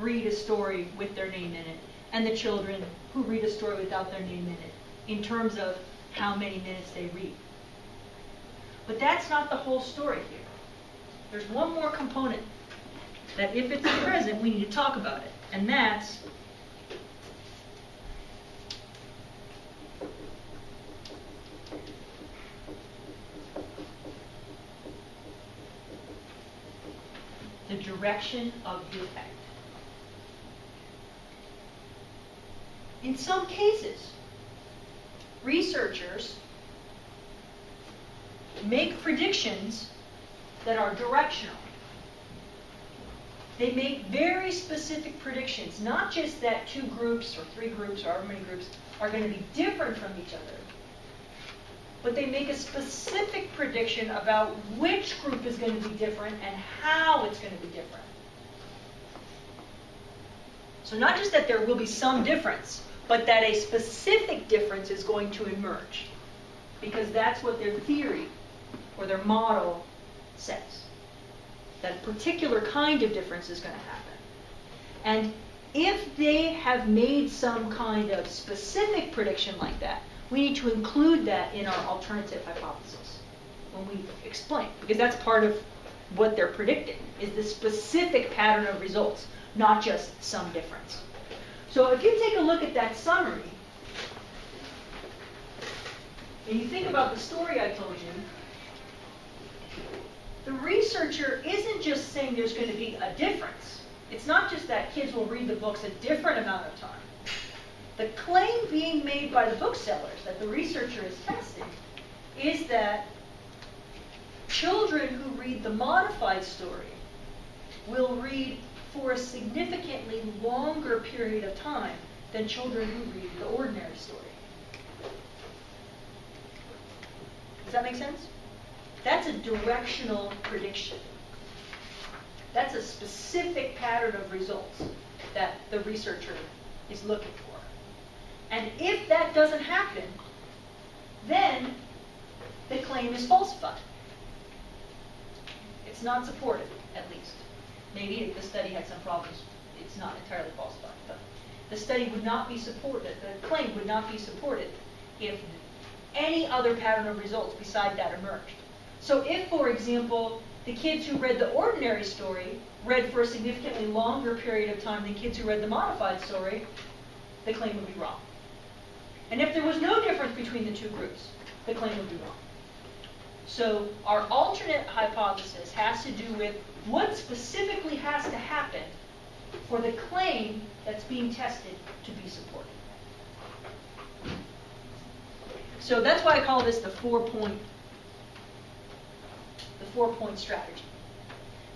read a story with their name in it and the children who read a story without their name in it in terms of how many minutes they read. But that's not the whole story here. There's one more component that if it's present, we need to talk about it. And that's the direction of the effect. In some cases, researchers make predictions that are directional. They make very specific predictions, not just that 2 groups or 3 groups or however many groups are going to be different from each other, but they make a specific prediction about which group is going to be different and how it's going to be different. So not just that there will be some difference, but that a specific difference is going to emerge, because that's what their theory or their model says. That a particular kind of difference is going to happen. And if they have made some kind of specific prediction like that, we need to include that in our alternative hypothesis when we explain, because that's part of what they're predicting, is the specific pattern of results, not just some difference. So if you take a look at that summary, and you think about the story I told you, the researcher isn't just saying there's going to be a difference. It's not just that kids will read the books a different amount of time. The claim being made by the booksellers that the researcher is testing is that children who read the modified story will read for a significantly longer period of time than children who read the ordinary story. Does that make sense? That's a directional prediction. That's a specific pattern of results that the researcher is looking for. And if that doesn't happen, then the claim is falsified. It's not supported, at least. Maybe if the study had some problems, it's not entirely falsified. But the study would not be supported, the claim would not be supported if any other pattern of results beside that emerged. So if, for example, the kids who read the ordinary story read for a significantly longer period of time than kids who read the modified story, the claim would be wrong. And if there was no difference between the 2 groups, the claim would be wrong. So our alternate hypothesis has to do with what specifically has to happen for the claim that's being tested to be supported. So that's why I call this the 4-point strategy.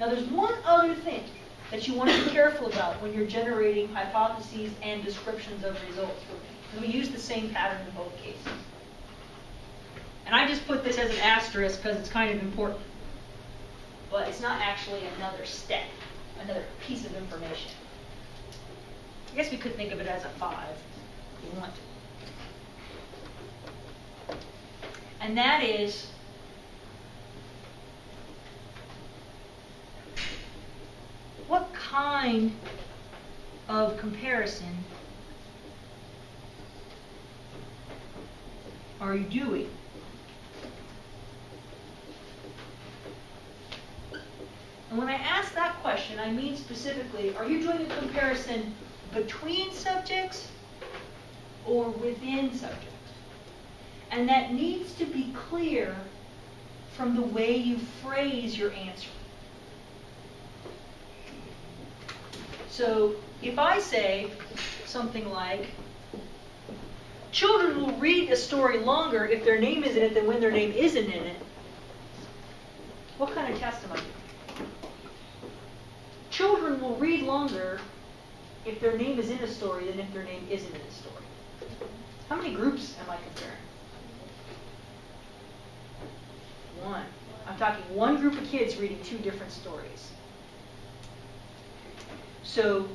Now there's one other thing that you want to be careful about when you're generating hypotheses and descriptions of results. And we use the same pattern in both cases. And I just put this as an asterisk because it's kind of important. But it's not actually another step, another piece of information. I guess we could think of it as a 5 if you want to. And that is what kind of comparison are you doing? And when I ask that question, I mean specifically, are you doing a comparison between subjects or within subjects? And that needs to be clear from the way you phrase your answer. So if I say something like, children will read a story longer if their name is in it than when their name isn't in it, what kind of test am I doing? Children will read longer if their name is in a story than if their name isn't in a story. How many groups am I comparing? One. I'm talking one group of kids reading two different stories. So,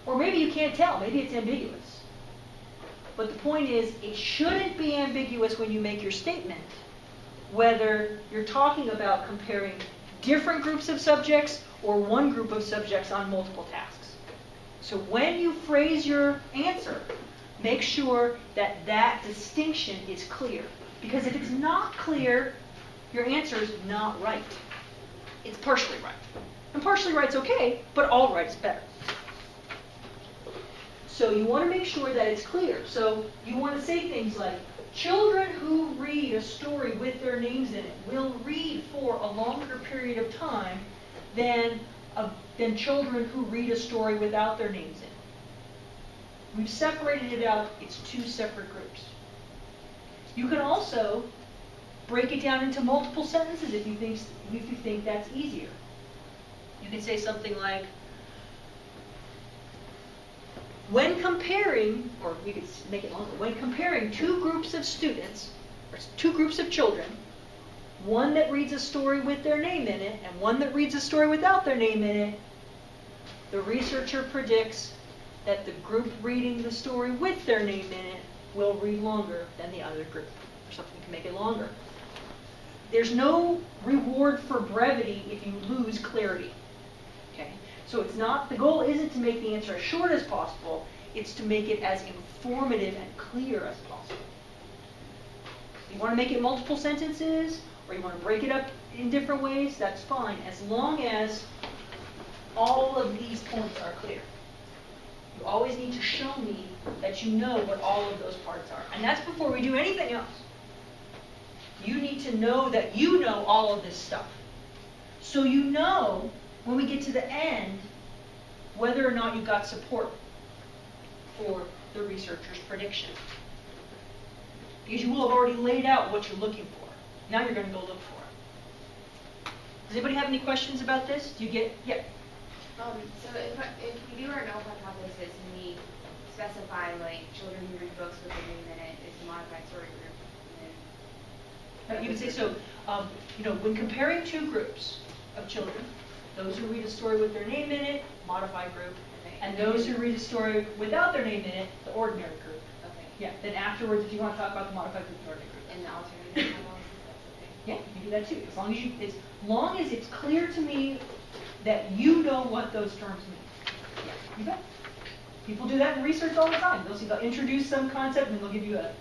or maybe you can't tell, maybe it's ambiguous. But the point is, it shouldn't be ambiguous when you make your statement, whether you're talking about comparing different groups of subjects or one group of subjects on multiple tasks. So when you phrase your answer, make sure that that distinction is clear. Because if it's not clear, your answer is not right. It's partially right. And partially right's okay, but all right is better. So you want to make sure that it's clear. So you want to say things like, children who read a story with their names in it will read for a longer period of time than children who read a story without their names in it. We've separated it out. It's two separate groups. You can also break it down into multiple sentences if you think that's easier. You can say something like, when comparing, or we could make it longer, when comparing two groups of students, or two groups of children, one that reads a story with their name in it and one that reads a story without their name in it, the researcher predicts that the group reading the story with their name in it will read longer than the other group, or something to make it longer. There's no reward for brevity if you lose clarity. Okay? So it's not, the goal isn't to make the answer as short as possible, it's to make it as informative and clear as possible. You want to make it multiple sentences, or you want to break it up in different ways, that's fine, as long as all of these points are clear. You always need to show me that you know what all of those parts are. And that's before we do anything else. You need to know that you know all of this stuff. So you know, when we get to the end, whether or not you got support for the researcher's prediction. Because you will have already laid out what you're looking for. Now you're going to go look for it. Does anybody have any questions about this? Do you get, yeah? So if we do our null hypothesis and we specify like children who read books with their name in it, it's a modified story group. And then You can say so. When comparing two groups of children, those who read a story with their name in it, modified group, and those who read a story without their name in it, the ordinary group. Okay. Yeah. Then afterwards, if you want to talk about the modified group, the ordinary group. And the alternative hypothesis, that's okay. Yeah, you can do that too. As long as it's clear to me that you know what those terms mean. Yeah, you bet. People do that in research all the time. They'll introduce some concept and they'll give you a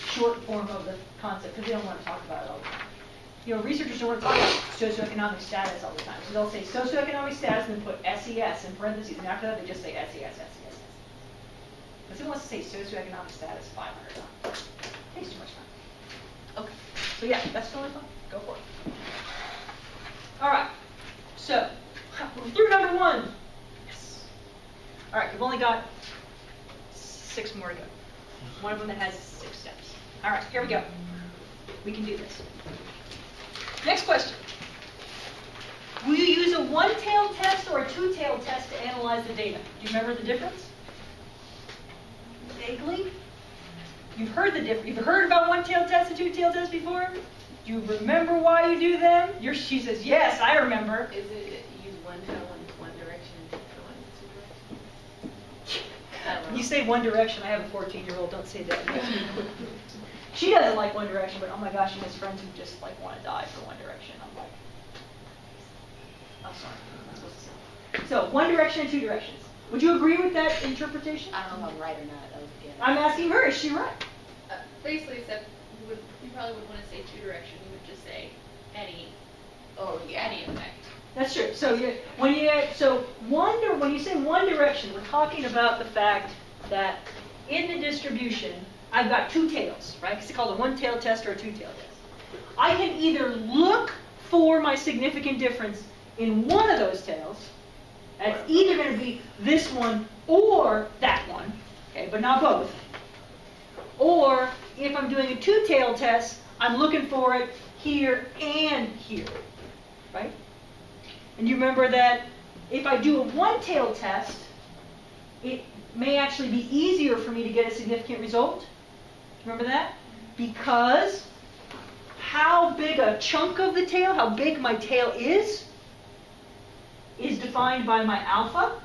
short form of the concept because they don't want to talk about it all the time. Researchers don't want to talk about socioeconomic status all the time. So they'll say socioeconomic status and then put SES in parentheses, and after that they just say SES. Because who wants to say socioeconomic status 500 times? It takes too much time. Okay, so yeah, that's totally fine. Go for it. All right, so we're through number one. Yes. All right, you've only got 6 more to go. One of them that has 6 steps. All right, here we go. We can do this. Next question. Will you use a one-tailed test or a two-tailed test to analyze the data? Do you remember the difference? Vaguely? You've heard the difference. You've heard about one-tailed tests and two-tailed tests before? Do you remember why you do them? She says, yes, I remember. Is it use one tail in one direction and one in two directions? I don't know. You say One Direction. I have a 14-year-old. Don't say that. She doesn't like One Direction, but oh my gosh, she has friends who just like want to die for One Direction. I'm like, I'm sorry. I'm not supposed to say. So One Direction and two directions. Would you agree with that interpretation? I don't know if I'm right or not. Again. I'm asking her. Is she right? Basically, except you probably wouldn't want to say two direction. You would just say any effect. That's true. So when you say one direction, we're talking about the fact that in the distribution, I've got two tails, right? It's called a one-tailed test or a two-tailed test. I can either look for my significant difference in one of those tails, and it's either going to be this one or that one, okay, but not both. Or if I'm doing a two-tailed test, I'm looking for it here and here, right? And you remember that if I do a one-tailed test, it may actually be easier for me to get a significant result. Remember that? Because how big a chunk of the tail, how big my tail is defined by my alpha,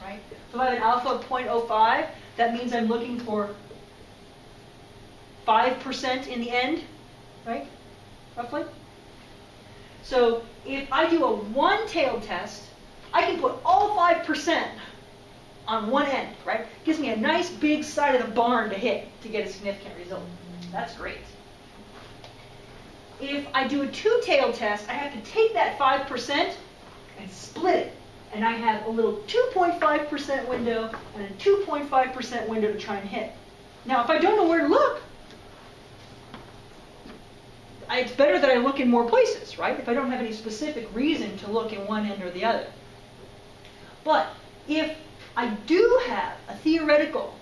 right? So if I have an alpha of 0.05, that means I'm looking for 5% in the end, right? Roughly. So if I do a one-tailed test, I can put all 5% on one end, right? Gives me a nice big side of the barn to hit to get a significant result. That's great. If I do a two-tailed test, I have to take that 5% and split it. And I have a little 2.5% window and a 2.5% window to try and hit. Now, if I don't know where to look, it's better that I look in more places, right? If I don't have any specific reason to look in one end or the other. But if I do have a theoretical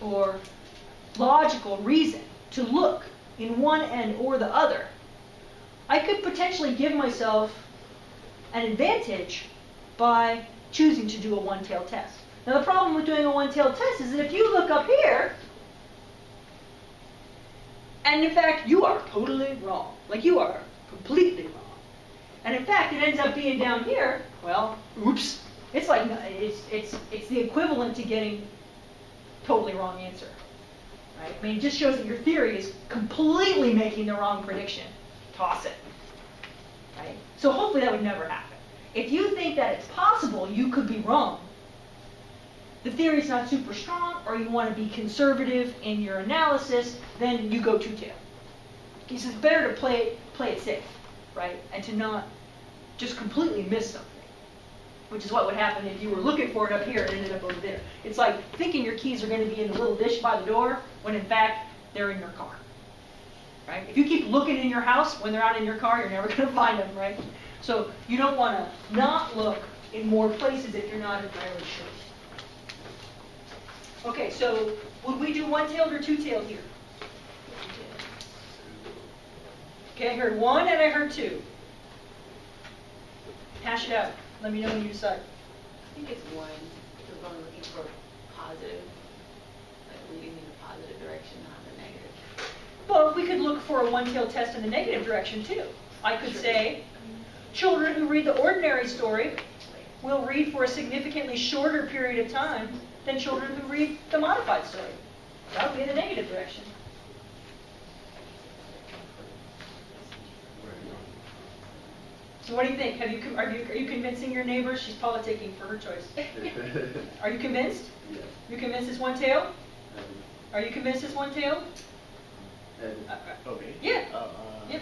or logical reason to look in one end or the other, I could potentially give myself an advantage by choosing to do a one-tailed test. Now the problem with doing a one-tailed test is that if you look up here, and in fact you are totally wrong, like you are completely wrong, and in fact it ends up being down here, well, oops, it's like it's the equivalent to getting totally wrong answer, right? I mean, it just shows that your theory is completely making the wrong prediction. Toss it, right? So hopefully that would never happen. If you think that it's possible you could be wrong, the theory is not super strong, or you want to be conservative in your analysis, then you go two-tailed. He says it's better to play it safe, right? And to not just completely miss something, which is what would happen if you were looking for it up here and ended up over there. It's like thinking your keys are going to be in the little dish by the door when in fact they're in your car. Right? If you keep looking in your house when they're out in your car, you're never going to find them, right? So you don't want to not look in more places if you're not entirely sure. Okay, so would we do one-tailed or two-tailed here? Okay, I heard one and I heard two. Hash it out. Let me know when you decide. I think it's one. We're going looking for positive, like leading in a positive direction, not the negative. Well, we could look for a one-tailed test in the negative direction, too. I could say, children who read the ordinary story will read for a significantly shorter period of time than children who read the modified story. That would be in the negative direction. So what do you think? Are you convincing your neighbor? She's politicking for her choice. Are you convinced? Yes. You convinced it's one tail? Are you convinced it's one tail? Okay. Yeah. Yeah.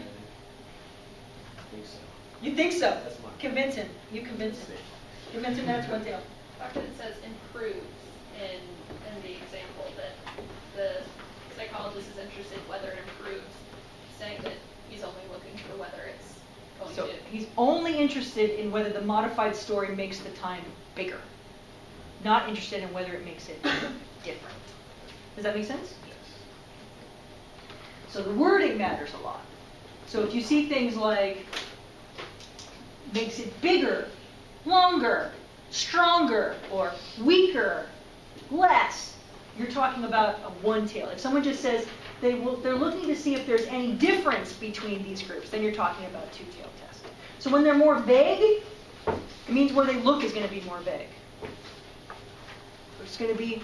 I think so. You think so? That's mine. Convince him. You convince him. Convince him that's one tail. The fact that it says improves in the example that the psychologist is interested in whether it improves, saying that he's only looking for whether it's going So to. he's only interested in whether the modified story makes the time bigger, not interested in whether it makes it different. Does that make sense? Yes. So the wording matters a lot. So if you see things like makes it bigger, longer, stronger, or weaker, less, you're talking about a one tail. If someone just says they're looking to see if there's any difference between these groups, then you're talking about a two-tailed test. So when they're more vague, it means where they look is going to be more vague. There's going to be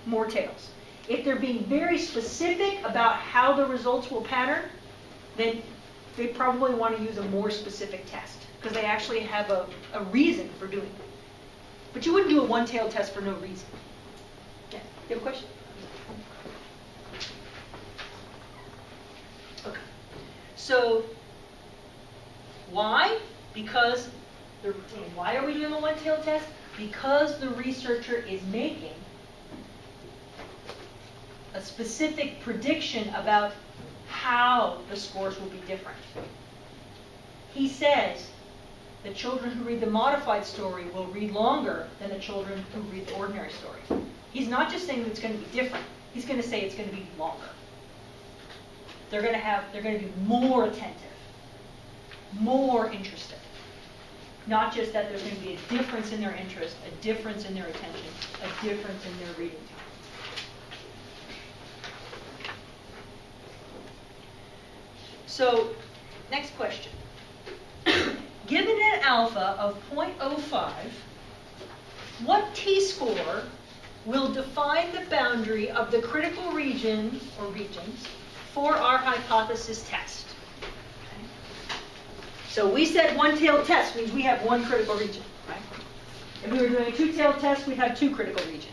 more tails. If they're being very specific about how the results will pattern, then they probably want to use a more specific test because they actually have a reason for doing it. But you wouldn't do a one-tailed test for no reason. Yeah, you have a question? Okay. So, why? Because, why are we doing a one-tailed test? Because the researcher is making a specific prediction about how the scores will be different. He says the children who read the modified story will read longer than the children who read the ordinary story. He's not just saying that it's going to be different. He's going to say it's going to be longer. They're going to be more attentive, more interested. Not just that there's going to be a difference in their interest, a difference in their attention, a difference in their reading time. So, next question. Given an alpha of 0.05, what t-score will define the boundary of the critical region or regions for our hypothesis test? Okay. So we said one-tailed test means we have one critical region, right? If we were doing a two-tailed test, we'd have two critical regions.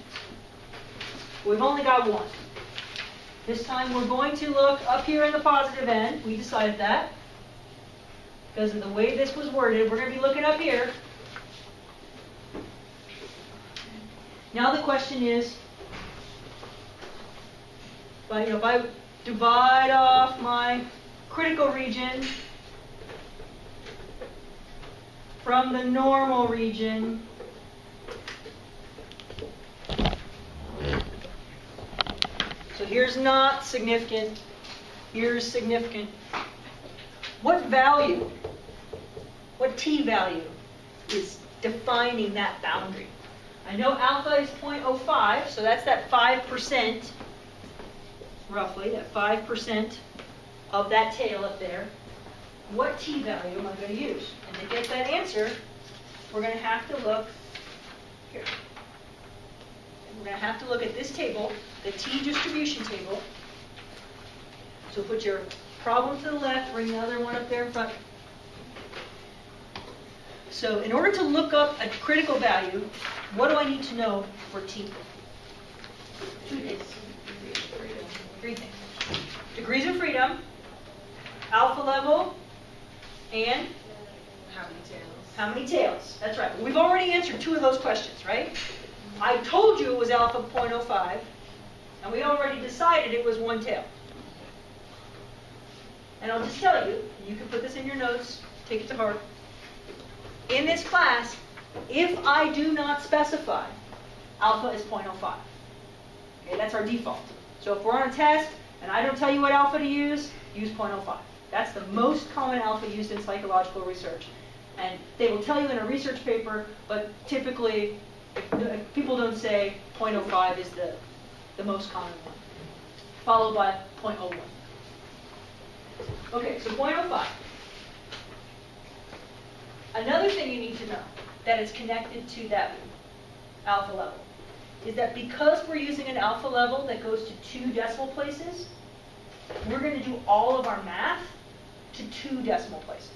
We've only got one. This time we're going to look up here in the positive end. We decided that. Because of the way this was worded, we're going to be looking up here. Now the question is, if I divide off my critical region from the normal region, so here's not significant, here's significant. What value, what t-value is defining that boundary? I know alpha is 0.05, so that's that 5%, roughly, that 5% of that tail up there. What t-value am I going to use? And to get that answer, we're going to have to look here. We're going to have to look at this table, the t-distribution table. So put your problem to the left, bring the other one up there in front. So in order to look up a critical value, what do I need to know for t? Two things. Three things. Degrees of freedom, alpha level, and How many tails? how many tails. That's right. We've already answered two of those questions, right? I told you it was alpha 0.05, and we already decided it was one tail. And I'll just tell you, you can put this in your notes, take it to heart. In this class, if I do not specify, alpha is 0.05. Okay, that's our default. So if we're on a test and I don't tell you what alpha to use 0.05. That's the most common alpha used in psychological research. And they will tell you in a research paper, but typically people don't say 0.05 is the most common one, followed by 0.01. Okay, so 0.05. Another thing you need to know that is connected to that alpha level is that because we're using an alpha level that goes to 2 decimal places, we're going to do all of our math to 2 decimal places.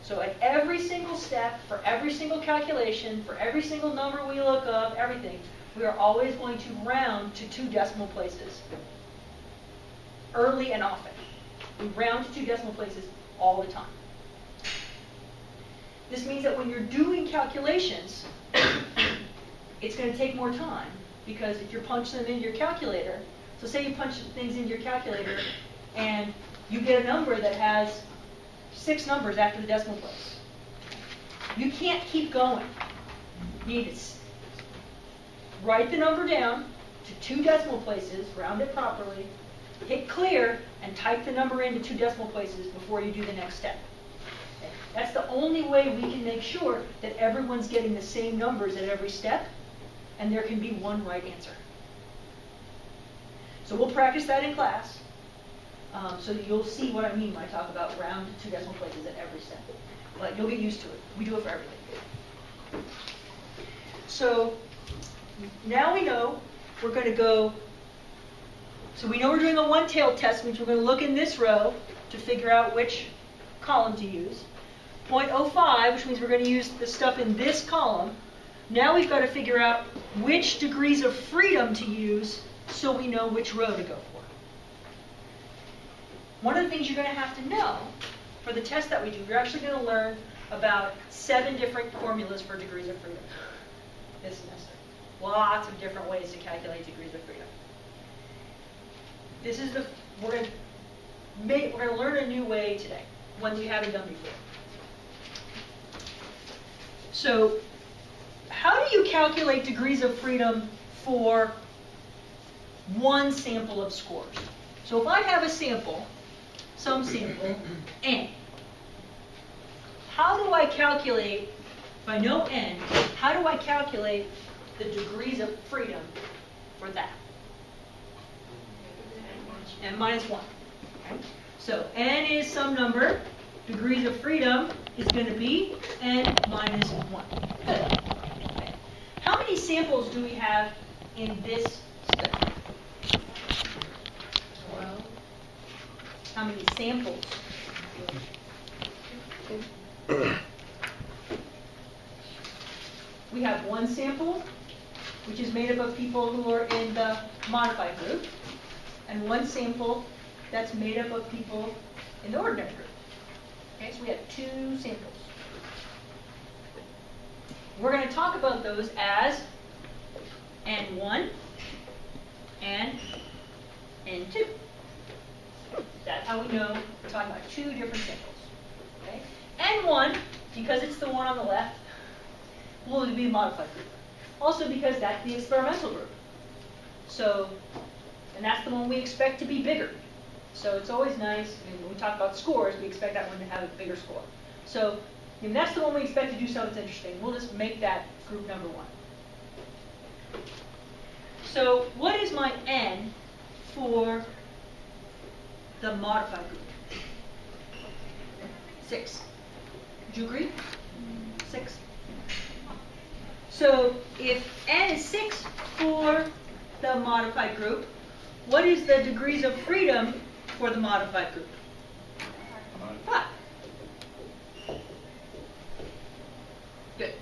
So at every single step, for every single calculation, for every single number we look up, everything, we are always going to round to 2 decimal places, early and often. We round to 2 decimal places all the time. This means that when you're doing calculations, it's going to take more time, because if you're punching them into your calculator, so say you punch things into your calculator and you get a number that has 6 numbers after the decimal place. You can't keep going. You need to write the number down to 2 decimal places, round it properly, hit clear, and type the number into 2 decimal places before you do the next step. Okay? That's the only way we can make sure that everyone's getting the same numbers at every step, and there can be one right answer. So we'll practice that in class. So you'll see what I mean when I talk about round to 2 decimal places at every step. But you'll get used to it. We do it for everything. So now we know we're going to go, so we know we're doing a one-tailed test, which we're going to look in this row to figure out which column to use. 0.05, which means we're going to use the stuff in this column. Now we've got to figure out which degrees of freedom to use so we know which row to go for. One of the things you're going to have to know for the test that we do, you're actually going to learn about 7 different formulas for degrees of freedom this semester. Lots of different ways to calculate degrees of freedom. This is we're going to learn a new way today, one we haven't done before. So, how do you calculate degrees of freedom for one sample of scores? So if I have a sample, some sample, n, how do I calculate, if I know n, how do I calculate the degrees of freedom for that? n minus 1. Okay? So n is some number. Degrees of freedom is going to be n minus 1. Good. Okay. How many samples do we have in this study? 12. How many samples? We have one sample, which is made up of people who are in the modified group, and one sample that's made up of people in the ordinary group. Okay, so we have 2 samples. We're going to talk about those as N1 and N2. That's how we know we're talking about 2 different samples. Okay? N1, because it's the one on the left, will be the modified group. Also because that's the experimental group. So, and that's the one we expect to be bigger. So it's always nice, when we talk about scores, we expect that one to have a bigger score. So, that's the one we expect to do something interesting. We'll just make that group number 1. So, what is my N for the modified group? 6. Would you agree? 6. So if n is 6 for the modified group, what is the degrees of freedom for the modified group? 5. Good.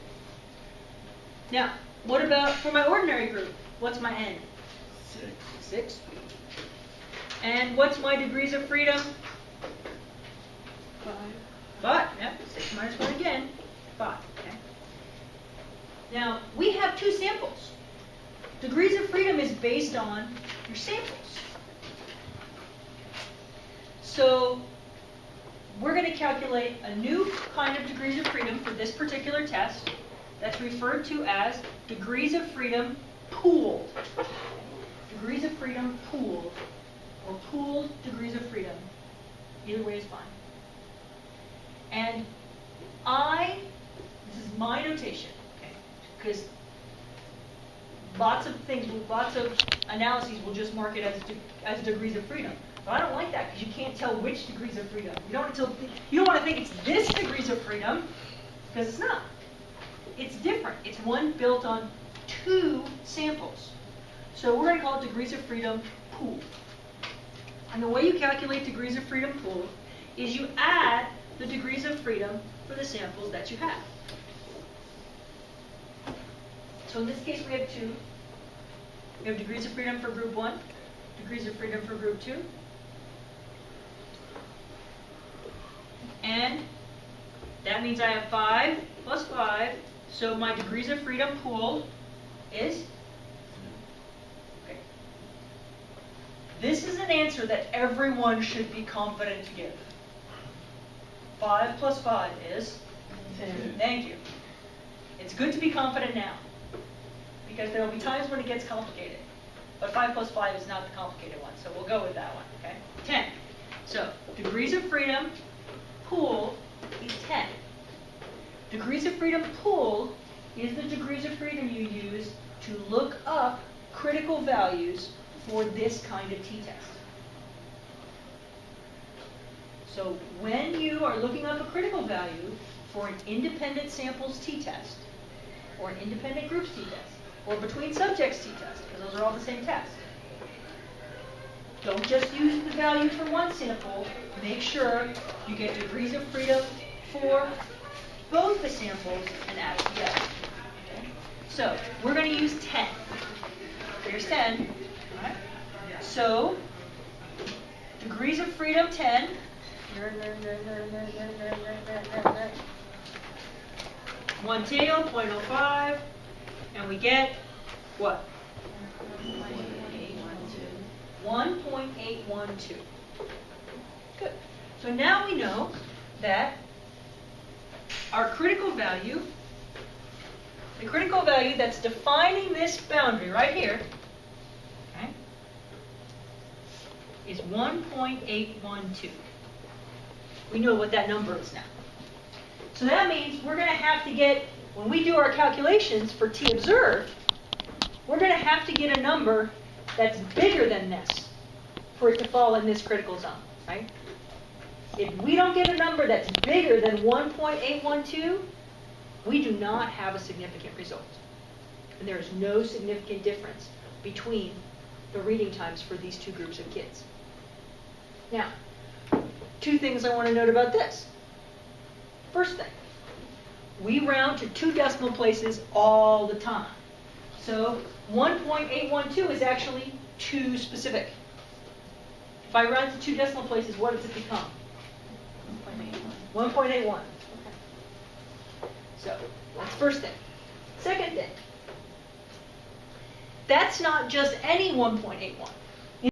Now, what about for my ordinary group? What's my n? 6. And what's my degrees of freedom? 5. Yep. 6 minus 1 again. 5. Okay. Now, we have 2 samples. Degrees of freedom is based on your samples. So, we're going to calculate a new kind of degrees of freedom for this particular test that's referred to as degrees of freedom pooled. Degrees of freedom pooled, or pooled degrees of freedom. Either way is fine. And this is my notation, because lots of things, lots of analyses will just mark it as degrees of freedom. But I don't like that, because you can't tell which degrees of freedom. You don't want to think it's this degrees of freedom, because it's not. It's different. It's one built on 2 samples. So we're going to call it degrees of freedom pooled. And the way you calculate degrees of freedom pooled is you add the degrees of freedom for the samples that you have. So in this case, we have 2. We have degrees of freedom for group 1, degrees of freedom for group 2. And that means I have 5 plus 5. So my degrees of freedom pooled is? Okay. This is an answer that everyone should be confident to give. 5 plus 5 is? 10. Thank you. It's good to be confident now, because there will be times when it gets complicated. But 5 plus 5 is not the complicated one, so we'll go with that one, okay? 10. So, degrees of freedom pooled is 10. Degrees of freedom pooled is the degrees of freedom you use to look up critical values for this kind of t-test. So, when you are looking up a critical value for an independent samples t-test, or an independent groups t-test, or between subjects t-test, because those are all the same test. Don't just use the value for one sample. Make sure you get degrees of freedom for both the samples and add it together. Okay? So we're going to use 10. Here's 10. All right? So degrees of freedom 10. One tail, 0.05. And we get what? 1.812. Good. So now we know that our critical value, the critical value that's defining this boundary right here, okay, is 1.812. We know what that number is now. So that means we're going to have to get, when we do our calculations for t observed, we're going to have to get a number that's bigger than this for it to fall in this critical zone, right? If we don't get a number that's bigger than 1.812, we do not have a significant result. And there is no significant difference between the reading times for these two groups of kids. Now, two things I want to note about this. First thing, we round to 2 decimal places all the time. So 1.812 is actually too specific. If I round to 2 decimal places, what does it become? 1.81. Okay. So that's first thing. Second thing, that's not just any 1.81.